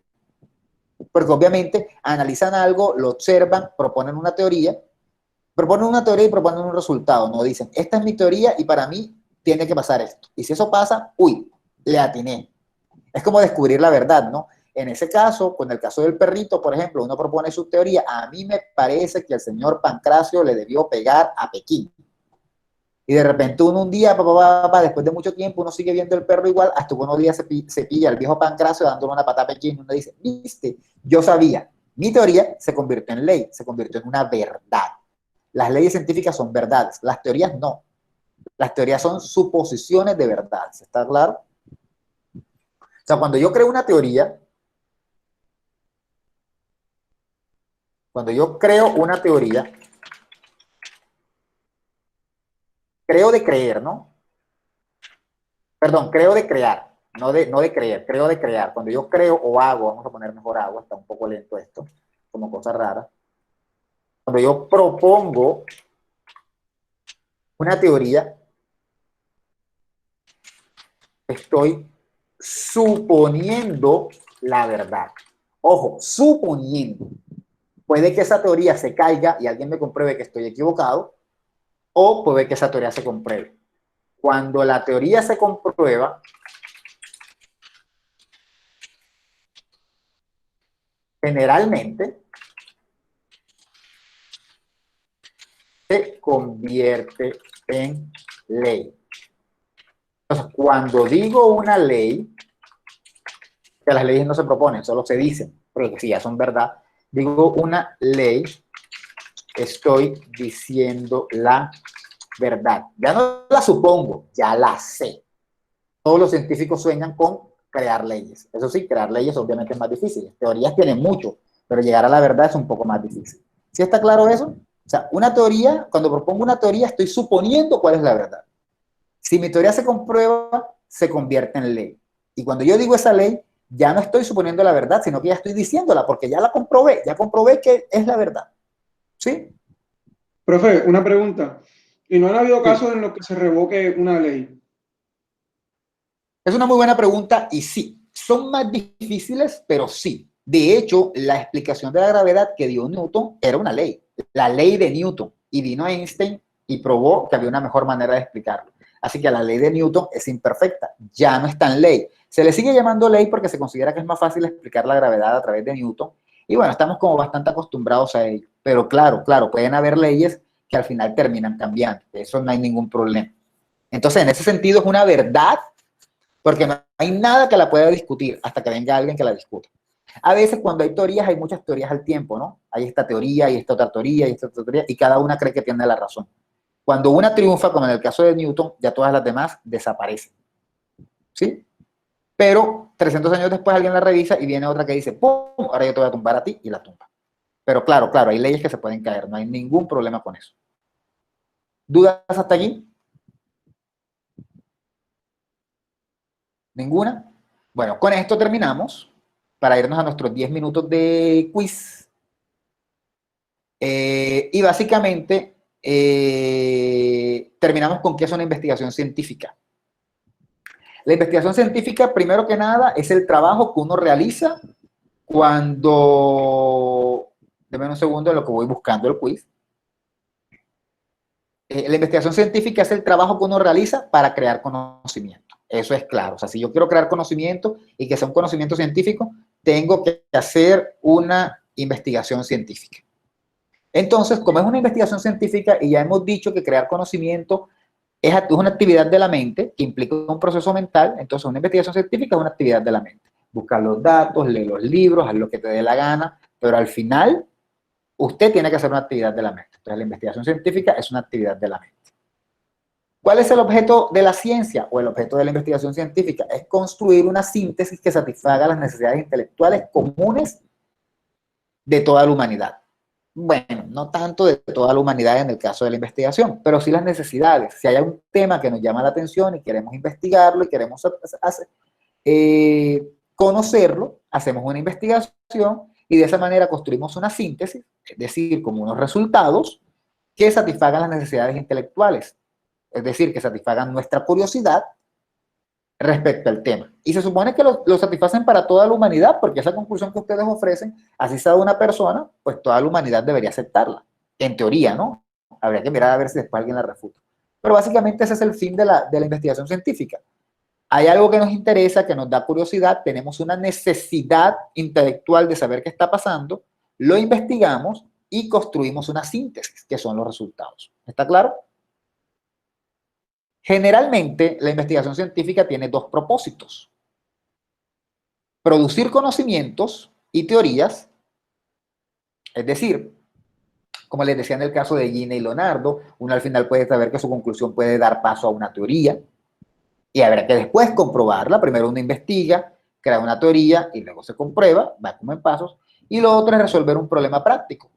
Porque obviamente analizan algo, lo observan, proponen una teoría y proponen un resultado. No dicen, esta es mi teoría y para mí tiene que pasar esto. Y si eso pasa, uy, le atiné. Es como descubrir la verdad, ¿no? En ese caso, con el caso del perrito, por ejemplo, uno propone su teoría. A mí me parece que el señor Pancracio le debió pegar a Pekín. Y de repente uno un día, después de mucho tiempo, uno sigue viendo el perro igual, hasta que uno día se pilla al viejo Pancracio dándole una patada a Pekín y uno dice, viste, yo sabía. Mi teoría se convirtió en ley, se convirtió en una verdad. Las leyes científicas son verdades, las teorías no. Las teorías son suposiciones de verdades, ¿está claro? O sea, cuando yo creo una teoría, creo de creer, ¿no? Perdón, creo de crear, no de creer, creo de crear. Cuando yo creo o hago, vamos a poner mejor hago, está un poco lento esto, como cosa rara. Cuando yo propongo una teoría, estoy suponiendo la verdad. Ojo, suponiendo. Puede que esa teoría se caiga y alguien me compruebe que estoy equivocado, o puede que esa teoría se compruebe. Cuando la teoría se comprueba, generalmente se convierte en ley. Entonces, cuando digo una ley, que las leyes no se proponen, solo se dicen, porque si ya son verdad, digo una ley, estoy diciendo la verdad. Ya no la supongo, ya la sé. Todos los científicos sueñan con crear leyes. Eso sí, crear leyes obviamente es más difícil. Teorías tienen mucho, pero llegar a la verdad es un poco más difícil. ¿Sí está claro eso? O sea, una teoría, cuando propongo una teoría, estoy suponiendo cuál es la verdad. Si mi teoría se comprueba, se convierte en ley. Y cuando yo digo esa ley, ya no estoy suponiendo la verdad, sino que ya estoy diciéndola, porque ya comprobé que es la verdad. ¿Sí? Profe, una pregunta. ¿Y no han habido casos en los que se revoque una ley? Es una muy buena pregunta y sí, son más difíciles, pero sí. De hecho, la explicación de la gravedad que dio Newton era una ley, la ley de Newton, y vino Einstein y probó que había una mejor manera de explicarlo. Así que la ley de Newton es imperfecta, ya no está en ley. Se le sigue llamando ley porque se considera que es más fácil explicar la gravedad a través de Newton, y bueno, estamos como bastante acostumbrados a ello. Pero claro, pueden haber leyes que al final terminan cambiando, eso no hay ningún problema. Entonces, en ese sentido es una verdad, porque no hay nada que la pueda discutir hasta que venga alguien que la discuta. A veces cuando hay teorías, hay muchas teorías al tiempo, ¿no? Hay esta teoría, y esta otra teoría, y esta otra teoría, y cada una cree que tiene la razón. Cuando una triunfa, como en el caso de Newton, ya todas las demás desaparecen. ¿Sí? Pero 300 años después alguien la revisa y viene otra que dice, ¡pum! Ahora yo te voy a tumbar a ti, y la tumba. Pero claro, hay leyes que se pueden caer, no hay ningún problema con eso. ¿Dudas hasta aquí? ¿Ninguna? Bueno, con esto terminamos para irnos a nuestros 10 minutos de quiz. Y básicamente terminamos con qué es una investigación científica. La investigación científica, primero que nada, es el trabajo que uno realiza cuando... Deme un segundo en lo que voy buscando el quiz. La investigación científica es el trabajo que uno realiza para crear conocimiento. Eso es claro. O sea, si yo quiero crear conocimiento y que sea un conocimiento científico, tengo que hacer una investigación científica. Entonces, como es una investigación científica y ya hemos dicho que crear conocimiento es una actividad de la mente que implica un proceso mental, entonces una investigación científica es una actividad de la mente. Buscar los datos, leer los libros, haz lo que te dé la gana, pero al final usted tiene que hacer una actividad de la mente. Entonces, la investigación científica es una actividad de la mente. ¿Cuál es el objeto de la ciencia o el objeto de la investigación científica? Es construir una síntesis que satisfaga las necesidades intelectuales comunes de toda la humanidad. Bueno, no tanto de toda la humanidad en el caso de la investigación, pero sí las necesidades. Si hay un tema que nos llama la atención y queremos investigarlo y queremos conocerlo, hacemos una investigación y de esa manera construimos una síntesis, es decir, como unos resultados que satisfagan las necesidades intelectuales, es decir, que satisfagan nuestra curiosidad respecto al tema. Y se supone que lo satisfacen para toda la humanidad, porque esa conclusión que ustedes ofrecen, así sea de una persona, pues toda la humanidad debería aceptarla. En teoría, ¿no? Habría que mirar a ver si después alguien la refuta. Pero básicamente ese es el fin de la investigación científica. Hay algo que nos interesa, que nos da curiosidad, tenemos una necesidad intelectual de saber qué está pasando, lo investigamos y construimos una síntesis, que son los resultados. ¿Está claro? Generalmente, la investigación científica tiene dos propósitos: producir conocimientos y teorías, es decir, como les decía en el caso de Gina y Leonardo, uno al final puede saber que su conclusión puede dar paso a una teoría, y habrá que después comprobarla. Primero uno investiga, crea una teoría, y luego se comprueba, va como en pasos, y lo otro es resolver un problema práctico.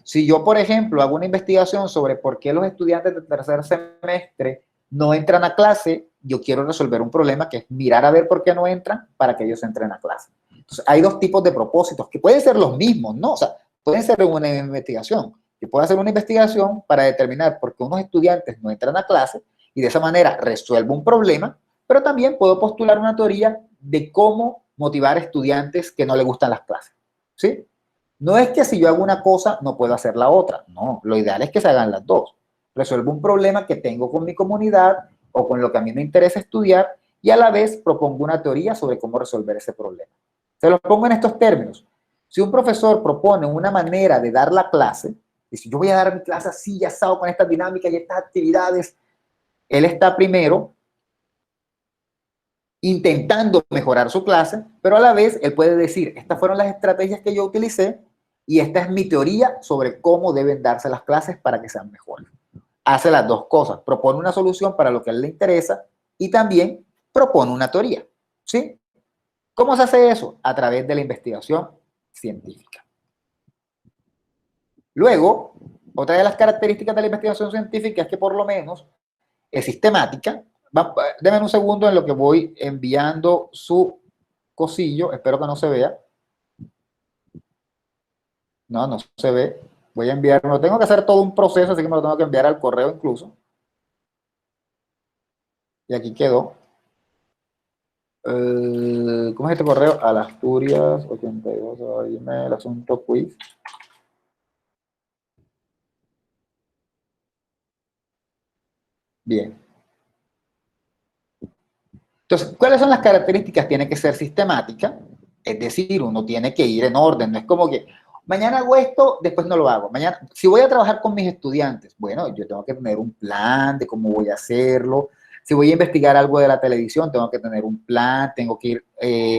Si yo, por ejemplo, hago una investigación sobre por qué los estudiantes de tercer semestre no entran a clase, yo quiero resolver un problema que es mirar a ver por qué no entran para que ellos entren a clase. Entonces, hay dos tipos de propósitos que pueden ser los mismos, ¿no? O sea, pueden ser una investigación. Yo puedo hacer una investigación para determinar por qué unos estudiantes no entran a clase y de esa manera resuelvo un problema, pero también puedo postular una teoría de cómo motivar a estudiantes que no les gustan las clases, ¿sí? No es que si yo hago una cosa no puedo hacer la otra, no, lo ideal es que se hagan las dos. Resuelvo un problema que tengo con mi comunidad o con lo que a mí me interesa estudiar y a la vez propongo una teoría sobre cómo resolver ese problema. Se lo pongo en estos términos. Si un profesor propone una manera de dar la clase, y si yo voy a dar mi clase así, ya asado, con estas dinámicas y estas actividades, él está primero intentando mejorar su clase, pero a la vez él puede decir, estas fueron las estrategias que yo utilicé y esta es mi teoría sobre cómo deben darse las clases para que sean mejores. Hace las dos cosas, propone una solución para lo que a él le interesa y también propone una teoría, ¿sí? ¿Cómo se hace eso? A través de la investigación científica. Luego, otra de las características de la investigación científica es que por lo menos es sistemática. Denme un segundo en lo que voy enviando su cosillo, espero que no se vea. No se ve. Voy a enviarlo. Tengo que hacer todo un proceso, así que me lo tengo que enviar al correo incluso. Y aquí quedó. ¿Cómo es este correo? A las Asturias 82, email, asunto quiz. Bien. Entonces, ¿cuáles son las características? Tiene que ser sistemática, es decir, uno tiene que ir en orden, no es como que mañana hago esto, después no lo hago. Mañana, si voy a trabajar con mis estudiantes, bueno, yo tengo que tener un plan de cómo voy a hacerlo. Si voy a investigar algo de la televisión, tengo que tener un plan, tengo que ir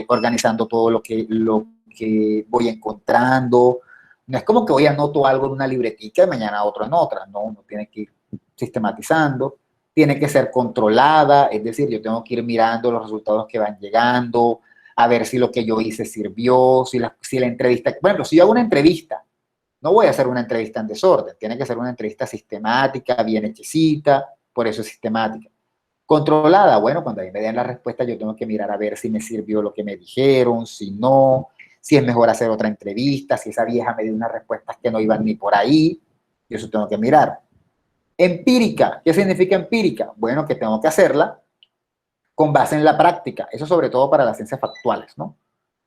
organizando todo lo que voy encontrando. No es como que hoy anoto algo en una libretica y mañana otro en otra, no, uno tiene que ir sistematizando. Tiene que ser controlada, es decir, yo tengo que ir mirando los resultados que van llegando, a ver si lo que yo hice sirvió, si la entrevista, por ejemplo, si yo hago una entrevista, no voy a hacer una entrevista en desorden, tiene que ser una entrevista sistemática, bien hechecita, por eso es sistemática. Controlada, bueno, cuando ahí me den la respuesta yo tengo que mirar a ver si me sirvió lo que me dijeron, si no, si es mejor hacer otra entrevista, si esa vieja me dio unas respuestas que no iban ni por ahí, y eso tengo que mirar. Empírica, ¿qué significa empírica? Bueno, que tengo que hacerla con base en la práctica, eso sobre todo para las ciencias factuales, ¿no?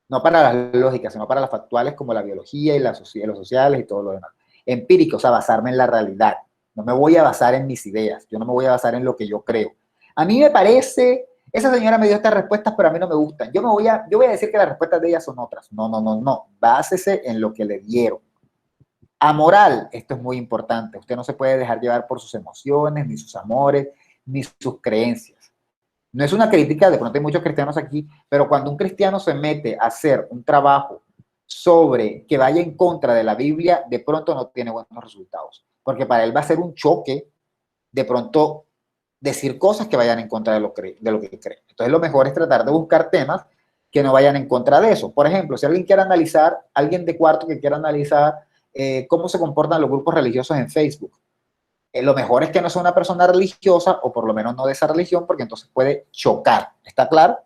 No para las lógicas, sino para las factuales como la biología y los sociales y todo lo demás. Empírica, o sea, basarme en la realidad. No me voy a basar en mis ideas, yo no me voy a basar en lo que yo creo. A mí me parece, esa señora me dio estas respuestas, pero a mí no me gustan. Yo voy a decir que las respuestas de ella son otras. No. Básese en lo que le dieron. Amoral, esto es muy importante. Usted no se puede dejar llevar por sus emociones, ni sus amores, ni sus creencias. No es una crítica, de pronto hay muchos cristianos aquí, pero cuando un cristiano se mete a hacer un trabajo sobre que vaya en contra de la Biblia, de pronto no tiene buenos resultados. Porque para él va a ser un choque, de pronto, decir cosas que vayan en contra de lo que cree. Entonces lo mejor es tratar de buscar temas que no vayan en contra de eso. Por ejemplo, si alguien quiere analizar, alguien de cuarto que quiera analizar cómo se comportan los grupos religiosos en Facebook. Lo mejor es que no sea una persona religiosa, o por lo menos no de esa religión, porque entonces puede chocar. ¿Está claro?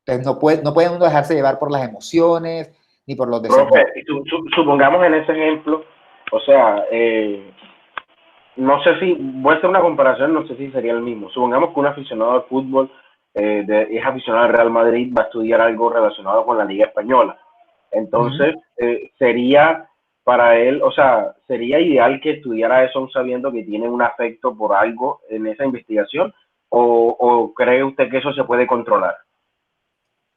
Entonces no puede uno dejarse llevar por las emociones, ni por los deseos. Profe, supongamos en ese ejemplo, o sea, no sé si, voy a hacer una comparación, no sé si sería el mismo. Supongamos que un aficionado al fútbol es aficionado al Real Madrid, va a estudiar algo relacionado con la Liga Española. Entonces, sería para él, o sea, sería ideal que estudiara eso sabiendo que tiene un afecto por algo en esa investigación, o cree usted que eso se puede controlar?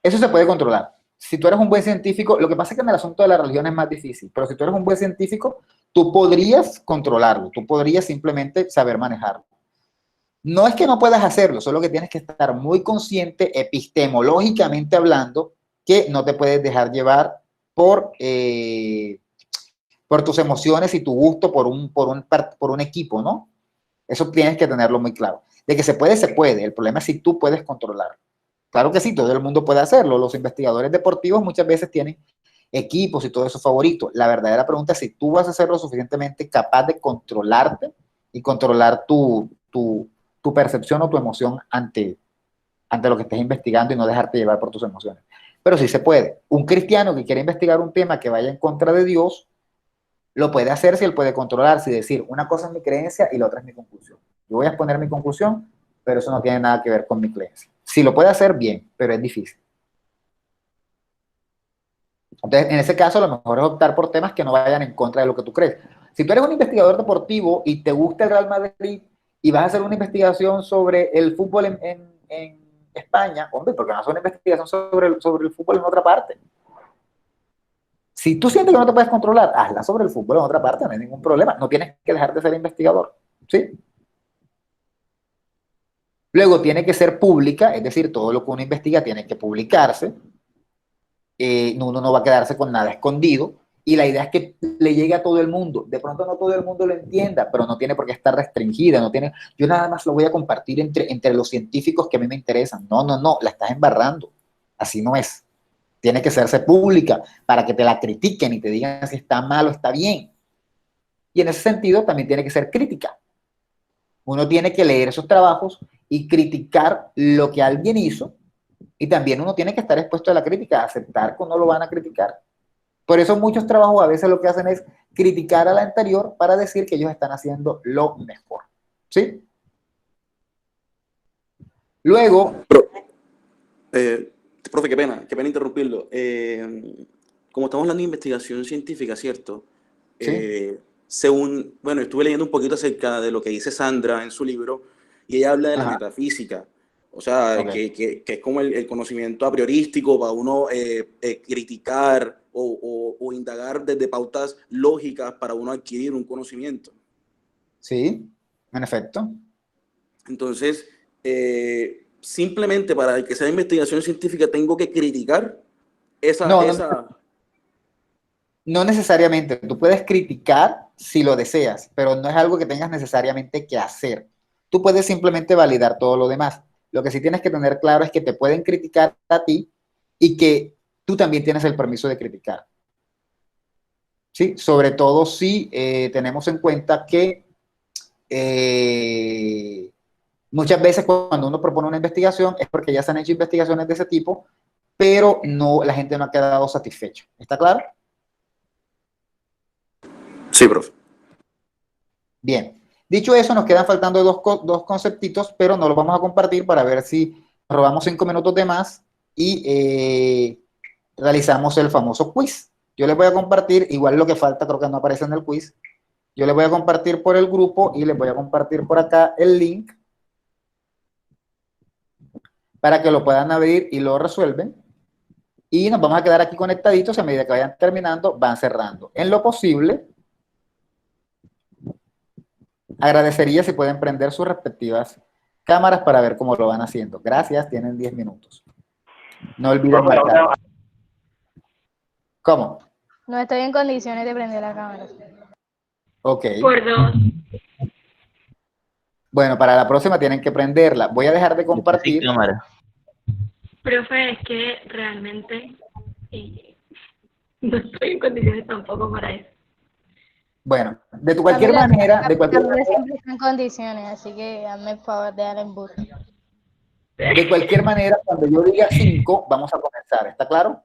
Eso se puede controlar. Si tú eres un buen científico, lo que pasa es que en el asunto de la religión es más difícil, pero si tú eres un buen científico, tú podrías controlarlo, tú podrías simplemente saber manejarlo. No es que no puedas hacerlo, solo que tienes que estar muy consciente, epistemológicamente hablando, que no te puedes dejar llevar por tus emociones y tu gusto por un equipo, ¿no? Eso tienes que tenerlo muy claro. De que se puede, se puede. El problema es si tú puedes controlarlo. Claro que sí, todo el mundo puede hacerlo. Los investigadores deportivos muchas veces tienen equipos y todo eso favorito. La verdadera pregunta es si tú vas a ser lo suficientemente capaz de controlarte y controlar tu percepción o tu emoción ante lo que estés investigando y no dejarte llevar por tus emociones. Pero sí se puede. Un cristiano que quiere investigar un tema que vaya en contra de Dios, lo puede hacer si él puede controlarse y decir, una cosa es mi creencia y la otra es mi conclusión. Yo voy a exponer mi conclusión, pero eso no tiene nada que ver con mi creencia. Si lo puede hacer, bien, pero es difícil. Entonces, en ese caso, lo mejor es optar por temas que no vayan en contra de lo que tú crees. Si tú eres un investigador deportivo y te gusta el Real Madrid y vas a hacer una investigación sobre el fútbol en España, hombre, ¿por qué no hacer una investigación sobre el fútbol en otra parte? Si tú sientes que no te puedes controlar, hazla sobre el fútbol en otra parte, no hay ningún problema. No tienes que dejar de ser investigador, ¿sí? Luego tiene que ser pública, es decir, todo lo que uno investiga tiene que publicarse. Uno no va a quedarse con nada escondido. Y la idea es que le llegue a todo el mundo. De pronto no todo el mundo lo entienda, pero no tiene por qué estar restringida. Yo nada más lo voy a compartir entre los científicos que a mí me interesan. No, la estás embarrando. Así no es. Tiene que hacerse pública para que te la critiquen y te digan si está mal o está bien. Y en ese sentido también tiene que ser crítica. Uno tiene que leer esos trabajos y criticar lo que alguien hizo, y también uno tiene que estar expuesto a la crítica, aceptar que no lo van a criticar. Por eso muchos trabajos a veces lo que hacen es criticar al anterior para decir que ellos están haciendo lo mejor. ¿Sí? Luego... Profe, qué pena interrumpirlo. Como estamos hablando de investigación científica, ¿cierto? Sí. Bueno, estuve leyendo un poquito acerca de lo que dice Sandra en su libro, y ella habla de la metafísica, o sea, que es como el conocimiento a priorístico para uno criticar o indagar desde pautas lógicas para uno adquirir un conocimiento. Sí, en efecto. Entonces, simplemente para que sea investigación científica tengo que criticar esa... No necesariamente, tú puedes criticar si lo deseas, pero no es algo que tengas necesariamente que hacer. Tú puedes simplemente validar todo lo demás. Lo que sí tienes que tener claro es que te pueden criticar a ti y que tú también tienes el permiso de criticar. ¿Sí? Sobre todo si tenemos en cuenta que muchas veces cuando uno propone una investigación es porque ya se han hecho investigaciones de ese tipo, pero la gente no ha quedado satisfecha. ¿Está claro? Sí, profe. Bien. Dicho eso, nos quedan faltando dos conceptitos, pero no los vamos a compartir para ver si robamos 5 minutos de más y realizamos el famoso quiz. Yo les voy a compartir, igual lo que falta creo que no aparece en el quiz. Yo les voy a compartir por el grupo y les voy a compartir por acá el link para que lo puedan abrir y lo resuelven. Y nos vamos a quedar aquí conectaditos, a medida que vayan terminando, van cerrando. En lo posible, agradecería si pueden prender sus respectivas cámaras para ver cómo lo van haciendo. Gracias, tienen 10 minutos. No olviden marcar. ¿Cómo? No estoy en condiciones de prender la cámara. Ok. Por 2. Bueno, para la próxima tienen que prenderla. Voy a dejar de compartir. Cámara. Profe, es que realmente no estoy en condiciones tampoco para eso. Bueno, de cualquier manera, siempre está en condiciones, así que hazme el favor de darle en boot. De cualquier manera, cuando yo diga 5, vamos a comenzar. ¿Está claro?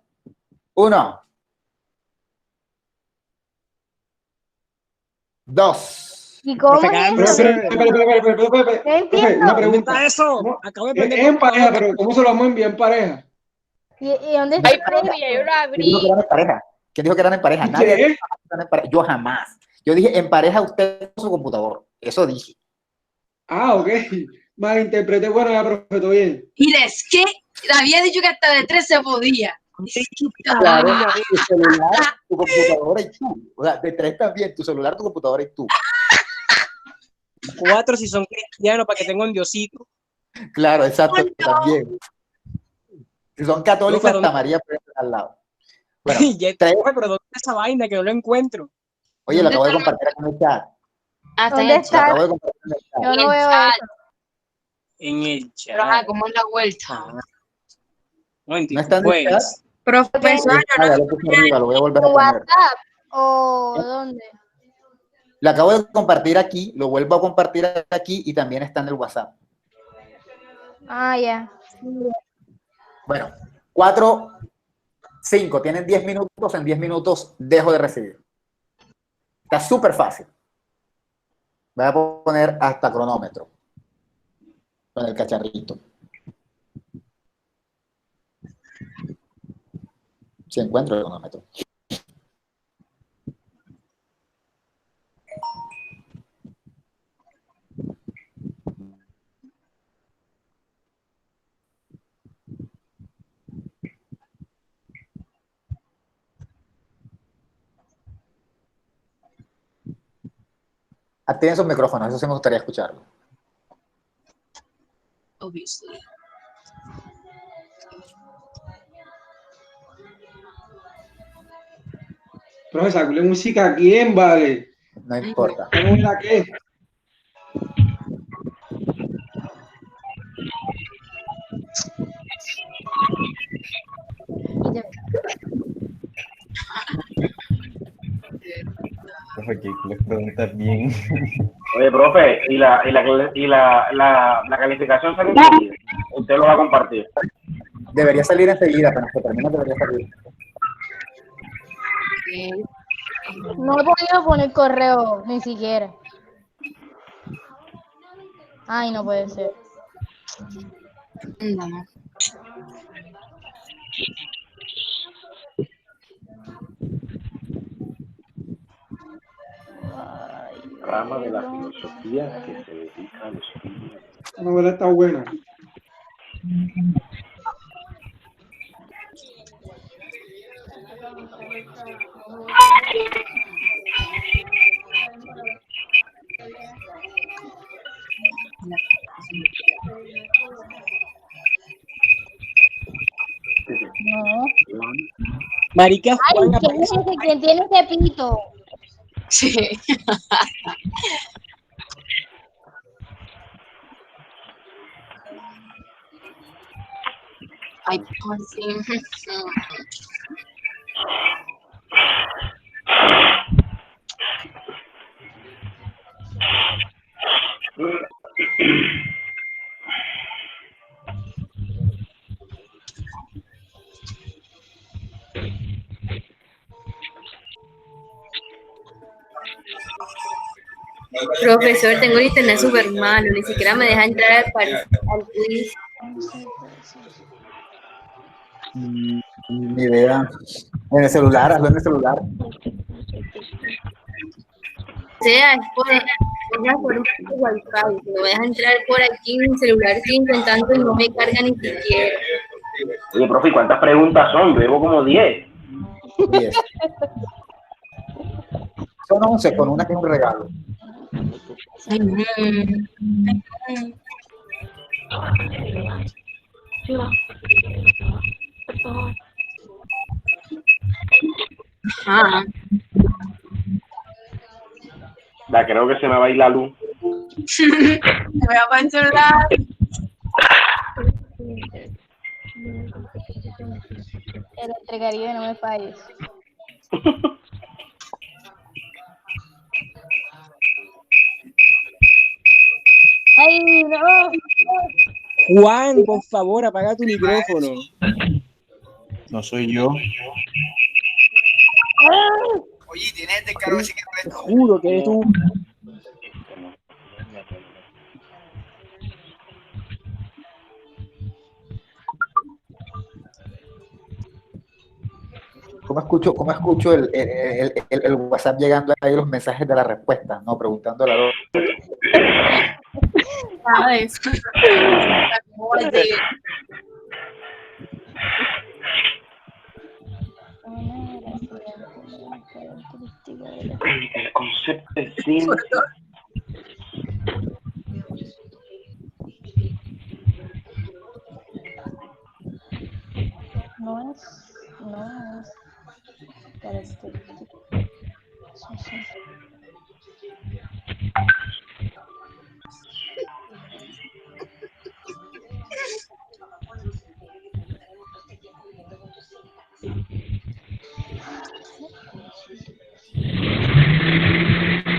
1, 2. ¿Y cómo es eso? Profe, No entiendo. una pregunta. ¿Está eso? Acabo de Es en pareja, pero ¿cómo se lo vamos a enviar en pareja? ¿Y dónde está? Ay, profe, ya yo lo ¿Quién dijo que abrí. eran en pareja? ¿Quién dijo que eran en pareja? Nadie ¿Qué? dijo que eran en pareja. Yo jamás. Yo dije en pareja usted con su computador. Eso dije. Ah, ok. Malinterpreté. Bueno, ya, profe, todo bien. Y es que había dicho que hasta de 3 se podía. Claro, tu celular, tu computadora y tú. O sea, de 3 también, tu celular, tu computadora y tú. 4 si son cristianos para que tengan un Diosito. Claro, exacto, Oh, no. también. Si son católicos, Profe, hasta María puede estar al lado. Bueno, Ya, 3. profe, pero ¿dónde está esa vaina que no lo encuentro? Oye, lo ¿Dónde acabo de está? compartir acá en el chat. Ah, está en ¿Dónde el Lo está? chat. acabo de compartir en el chat. Yo En no el veo chat. eso. En el chat. Pero ajá, ¿cómo es la vuelta? No entiendo. ¿No está en el chat? Pues, Profesor, Ah, ya lo puse arriba, lo voy a volver a ¿En poner. WhatsApp o dónde? Lo acabo de compartir aquí, lo vuelvo a compartir aquí y también está en el WhatsApp. Ah, ya. Bueno, 4, 5, tienen 10 minutos, en 10 minutos dejo de recibir. Está súper fácil. Voy a poner hasta cronómetro con el cacharrito. Si encuentro el cronómetro. Activen sus micrófonos, eso sí me gustaría escucharlo. obviously. Profe, sacule música a quién, vale. No importa. ¿Cómo era qué? Profe, que les preguntas bien. Oye, profe, y la calificación sale enseguida. Usted lo va a compartir. Debería salir enseguida, apenas que termine debería salir. No he podido poner correo ni siquiera. Ay, no puede ser. No. Rama de la filosofía que se dedica a los estudios. La novela está buena. No. marica, Ay, Juan ¿quién es ese? ¿Quién tiene ese pito? Sí. Ay, por fin. Profesor, tengo el internet súper malo, ni siquiera me deja entrar al quiz. Ni idea. En el celular, hazlo en el celular. O sea, es por un wifi, me deja entrar por aquí en mi celular, estoy intentando y no me carga ni siquiera. Oye, profe, ¿y cuántas preguntas son? Yo llevo como 10. 10. Son 11 con una que es un regalo. Ajá. La creo que se me va a ir la luz. Me voy a poner el celular. Electricaribe no me falles. ¡Ay, no! Juan, por favor, apaga tu micrófono. No soy yo. Oye, tienes de te juro que tú... ¿Cómo escucho el WhatsApp llegando ahí los mensajes de la respuesta? No, preguntándole a los... Nada de eso. El concepto de ciencia. No es característico. Sí.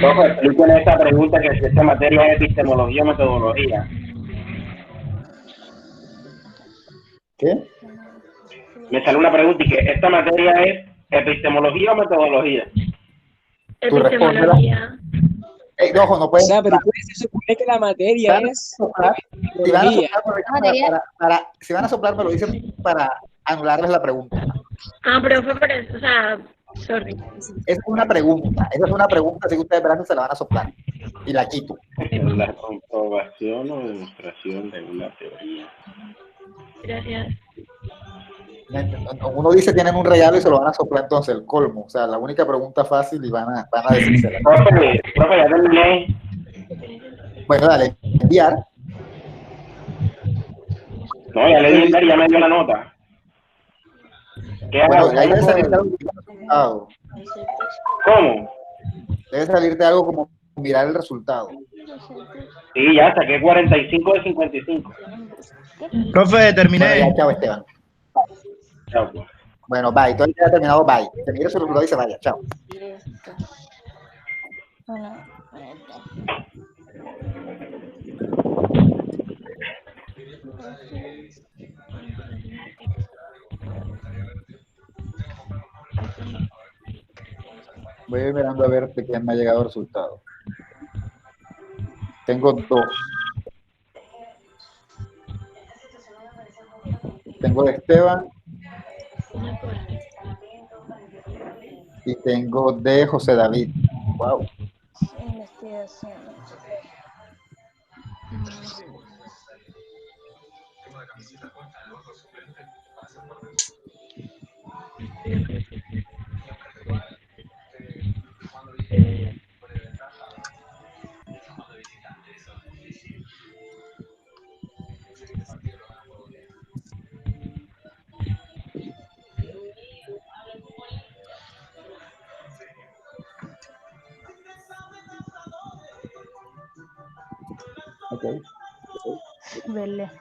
Profe, explíquenme esta pregunta, que si esta materia es epistemología o metodología. ¿Qué? Me sale una pregunta y que esta materia es epistemología o metodología. Epistemología. Ojo, no puedes... O sea, pero se supone que la materia es... Si van a soplar, me lo dicen para anularles la pregunta. Ah, pero fue por eso, o sea, sorry. Es una pregunta, esa es una pregunta, así que ustedes verán que se la van a soplar. Y la quito. La comprobación o demostración de una teoría. Gracias. Uno dice tienen un regalo y se lo van a soplar, entonces el colmo. O sea, la única pregunta fácil y van a decírsela. Profe, ya terminé. Bueno, dale, enviar. No, ya le di enviar y ya me dio la nota. ¿Qué hago? Bueno, ahí debe salirte algo como resultado. ¿Cómo? Debe salirte algo como mirar el resultado. Sí, ya saqué 45 de 55. Profe, terminé. Bueno, ya, chao, Esteban. Chao, pues. Bueno, bye. Todo ya ha terminado, bye. Que mire su resultado y se vaya. Chao. Voy a ir mirando a ver de quién me ha llegado el resultado. Tengo 2. Tengo de Esteban y tengo de José David. Wow. Investigación. Okay. Verle.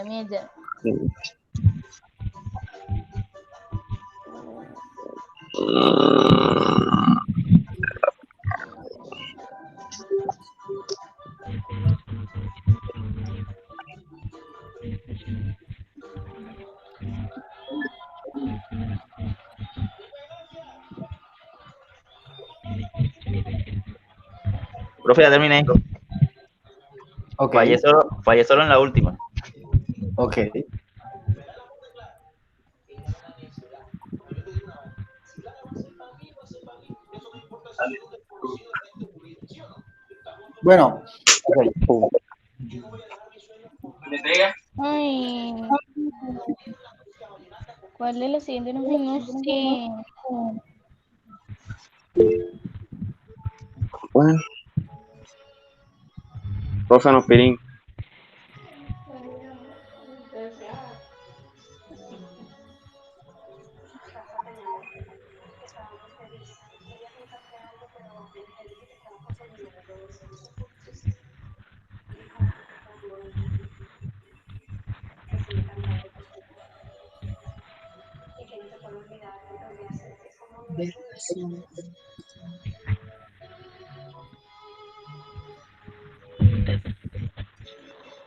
Miente. Profe, ya terminé. Okay. Fallé solo en la última. Ok. Bueno, okay. Ay. ¿Cuál de los siguientes no conoce? Bueno. Profe, no, Pirín.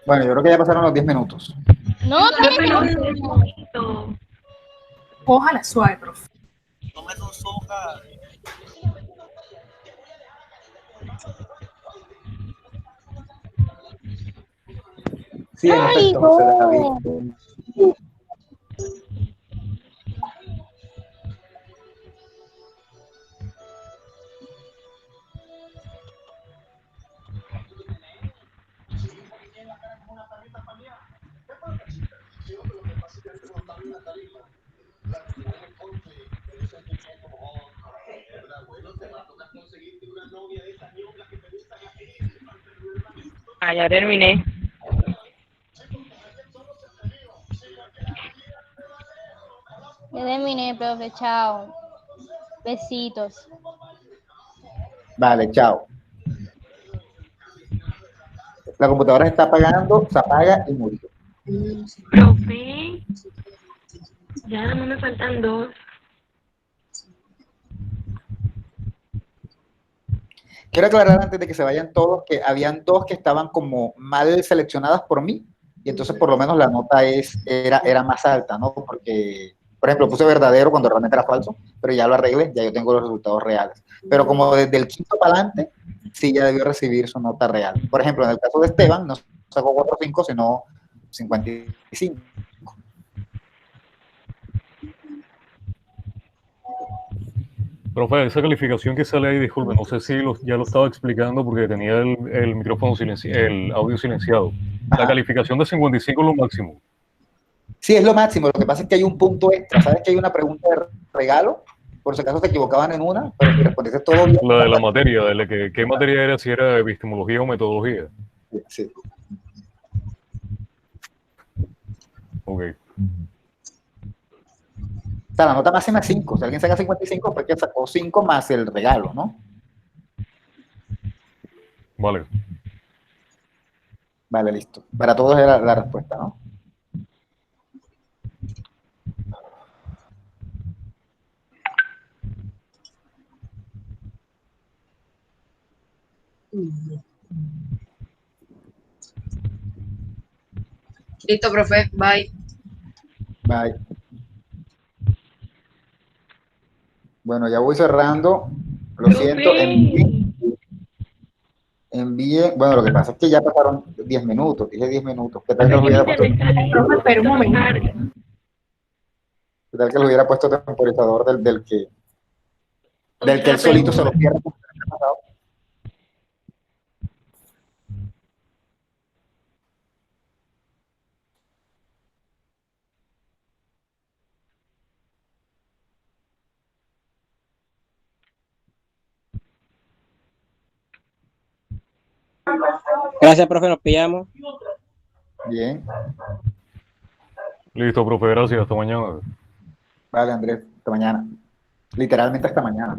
Bueno, yo creo que ya pasaron los 10 minutos. No, Ojalá suave, profe. Sí, en efecto, José David. Ah, ya terminé. Ya terminé, profe, chao. Besitos. Vale, chao. La computadora se está apagando, se apaga y murió. Profe, ya no me faltan 2. Quiero aclarar antes de que se vayan todos que habían 2 que estaban como mal seleccionadas por mí y entonces por lo menos la nota era más alta, ¿no? Porque, por ejemplo, puse verdadero cuando realmente era falso, pero ya lo arreglé, ya yo tengo los resultados reales. Pero como desde el 5º para adelante, sí ya debió recibir su nota real. Por ejemplo, en el caso de Esteban, no sacó 4 o 5, sino 55. Profe, esa calificación que sale ahí, disculpe, no sé si ya lo estaba explicando porque tenía el micrófono el audio silenciado. La calificación de 55 es lo máximo. Sí, es lo máximo. Lo que pasa es que hay un punto extra. ¿Sabes que hay una pregunta de regalo? Por si acaso se equivocaban en una, pero si respondiste todo bien. La de la materia, de la ¿qué materia era? Si era epistemología o metodología. Sí. Ok. O sea, la nota máxima es 5. Si alguien saca 55, fue que sacó 5 más el regalo, ¿no? Vale. Vale, listo. Para todos era la respuesta, ¿no? Listo, profe. Bye. Bye. Bueno, ya voy cerrando. Lo siento. Envíe. Bueno, lo que pasa es que ya pasaron 10 minutos. Dije 10 minutos. ¿Qué tal que los hubiera puesto? Espera un momento. ¿Qué tal que lo hubiera puesto temporizador del que él solito se lo pierde? Gracias, profe, nos pillamos. Bien. Listo, profe, gracias. Hasta mañana. Vale, Andrés. Hasta mañana. Literalmente hasta mañana.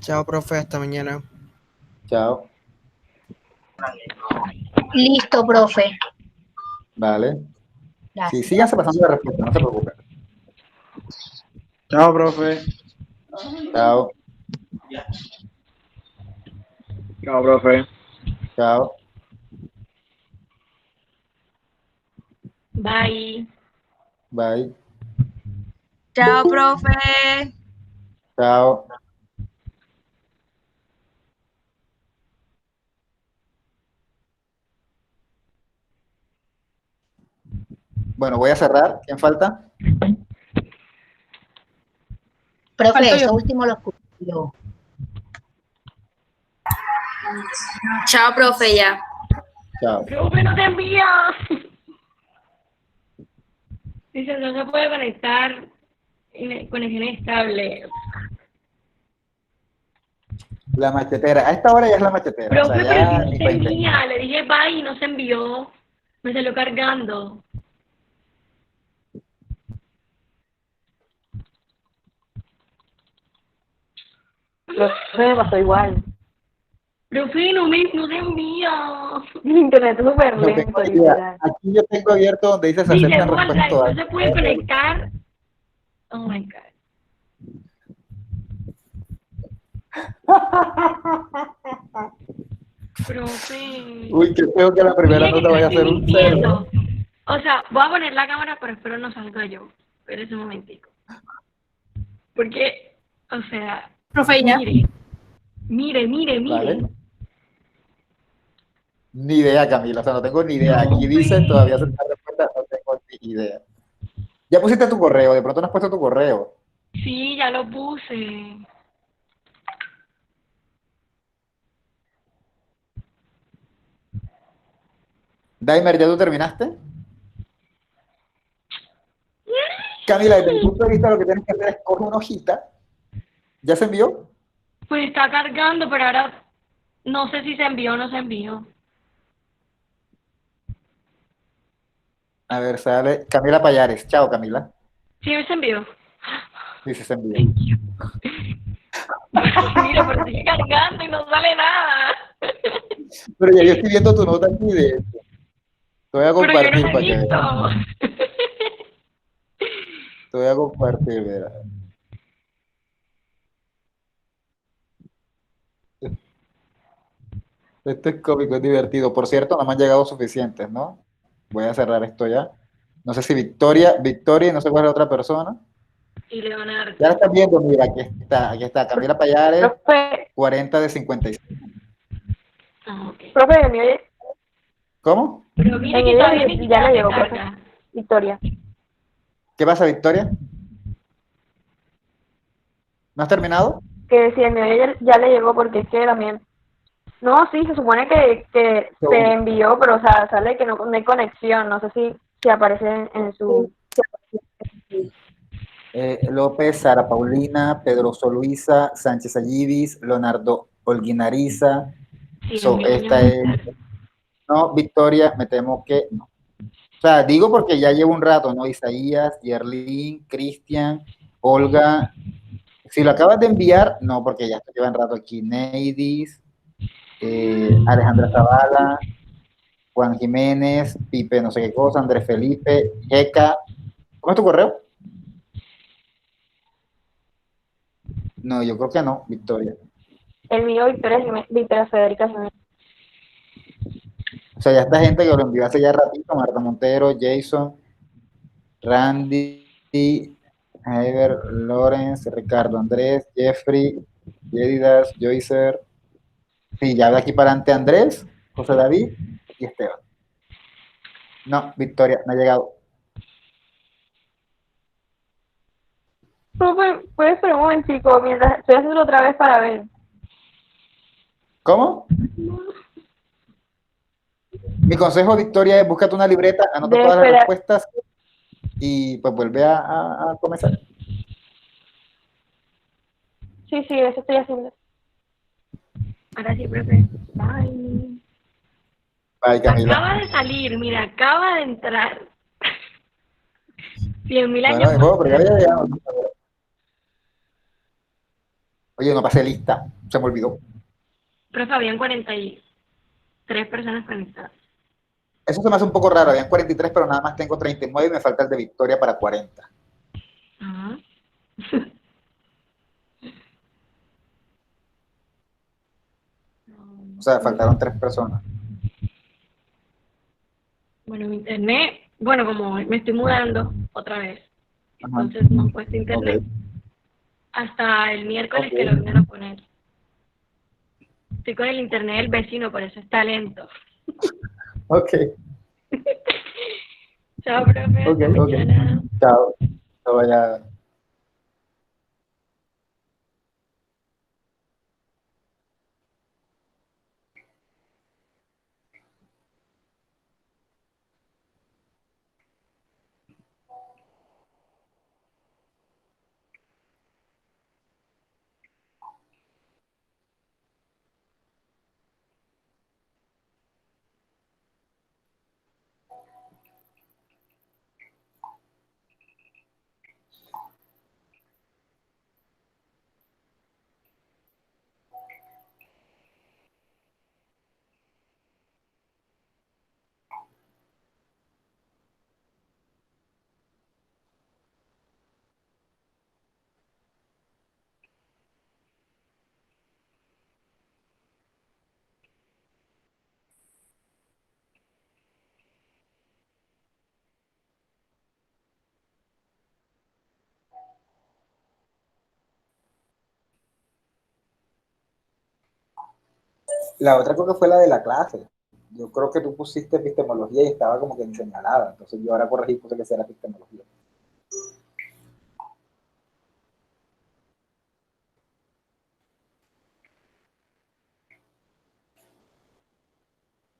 Chao, profe, hasta mañana. Chao. Listo, profe. Vale. Gracias. Sí, síganse pasando la respuesta, no se preocupen. Chao, profe. Chao. Chao, profe. Chao. Bye. Bye. Chao, profe. Chao. Bueno, voy a cerrar. ¿Quién falta? Profe, eso último lo escucho yo. Chao, profe, ya. Chao. Profe, no te envía. Dice, no se puede conectar. Conexión estable. La machetera. A esta hora ya es la machetera. O Profe, sea, pero ya si no ni se para intentar. envía. Le dije bye y no se envió. Me salió cargando. Profe, me pasó igual. Profe, no se envía. Mi internet es súper No tengo lento, idea. literal. Aquí yo tengo abierto donde dice se Dice aceptan Google respuestas Drive, no todavía. se puede conectar. Oh my God. Profe. Uy, qué feo que la primera Mire que nota no vaya a estoy ser un cero. mintiendo. O sea, voy a poner la cámara, pero espero no salga yo. Espérese un momentico. Porque, o sea, Profe, ya. mire. ¿Vale? Ni idea, Camila, o sea, no tengo ni idea. Aquí Profe. dice todavía aceptar respuestas, no tengo ni idea. Ya pusiste tu correo, de pronto no has puesto tu correo. Sí, ya lo puse. Daimer, ¿ya tú terminaste? Camila, desde mi punto de vista lo que tienes que hacer es coger una hojita. ¿Ya se envió? Pues está cargando, pero ahora no sé si se envió o no se envió. A ver, sale Camila Payares. Chao, Camila. Sí, se envió. Sí, sí se envió. Mira, pero sigue cargando y no sale nada. Pero ya yo estoy viendo tu nota aquí de esto. Te voy a Pero yo no compartir lo he para que visto. veas. Te voy a compartir, verás. Esto es cómico, es divertido. Por cierto, no me han llegado suficientes, ¿no? Voy a cerrar esto ya. No sé si Victoria, y no sé cuál es la otra persona. Y Leonardo. Ya la estás viendo, mira, aquí está. Camila Payares, Profe, 40 de 55. Ah, ok. profe, ¿me oye? ¿Cómo? Pero mire En que ella todavía ni ya siquiera le se llegó, profe. carga. Victoria. ¿Qué pasa, Victoria? ¿No has terminado? Que si el mío ya le llegó, porque es que también. No, sí, se supone que se envió, pero o sea, sale que no hay conexión. No sé si aparece en su. López, Sara Paulina, Pedro Soluisa, Sánchez Allibis, Leonardo Olguinariza. Sí, Esta es. No, Victoria, me temo que no. O sea, digo porque ya llevo un rato, ¿no? Isaías, Yerlin, Cristian, Olga. Si lo acabas de enviar, no, porque ya llevan rato aquí. Neidis, Alejandra Zavala, Juan Jiménez, Pipe, no sé qué cosa, Andrés Felipe, Jeca. ¿Cómo es tu correo? No, yo creo que no, Victoria. El mío, Victoria Federica Jiménez. O sea, ya esta gente que lo envió hace ya ratito, Marta Montero, Jason, Randy, Heiber, Lawrence, Ricardo Andrés, Jeffrey, Yedidas, Joycer. Sí, ya de aquí para adelante Andrés, José David y Esteban. No, Victoria, no ha llegado. Profe, ¿puedes esperar un momentico mientras estoy haciendo otra vez para ver? ¿Cómo? Mi consejo, Victoria, es búscate una libreta, anota todas las respuestas y pues vuelve a comenzar. Sí, eso estoy haciendo. Ahora sí, profe. Bye. Bye, Camila. Acaba de salir, mira, acaba de entrar. 100.000 años. Bueno, de modo, pero ya había llegado. Oye, no pasé lista, se me olvidó. Profe, habían 43 personas conectadas. Eso se me hace un poco raro, habían 43, pero nada más tengo 39 y me falta el de Victoria para 40. Ajá. O sea, faltaron 3 personas. Bueno, mi internet, bueno, como me estoy mudando otra vez, Ajá. entonces no he puesto internet. Okay. Hasta el miércoles que lo vienen a poner. Estoy con el internet del vecino, por eso está lento. Ok. Chao, profe. Hasta mañana. Chao. Chao, vaya. La otra creo que fue la de la clase. Yo creo que tú pusiste epistemología y estaba como que en señalada. Entonces yo ahora corregí y puse que sea epistemología.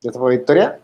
¿Ya se fue Victoria?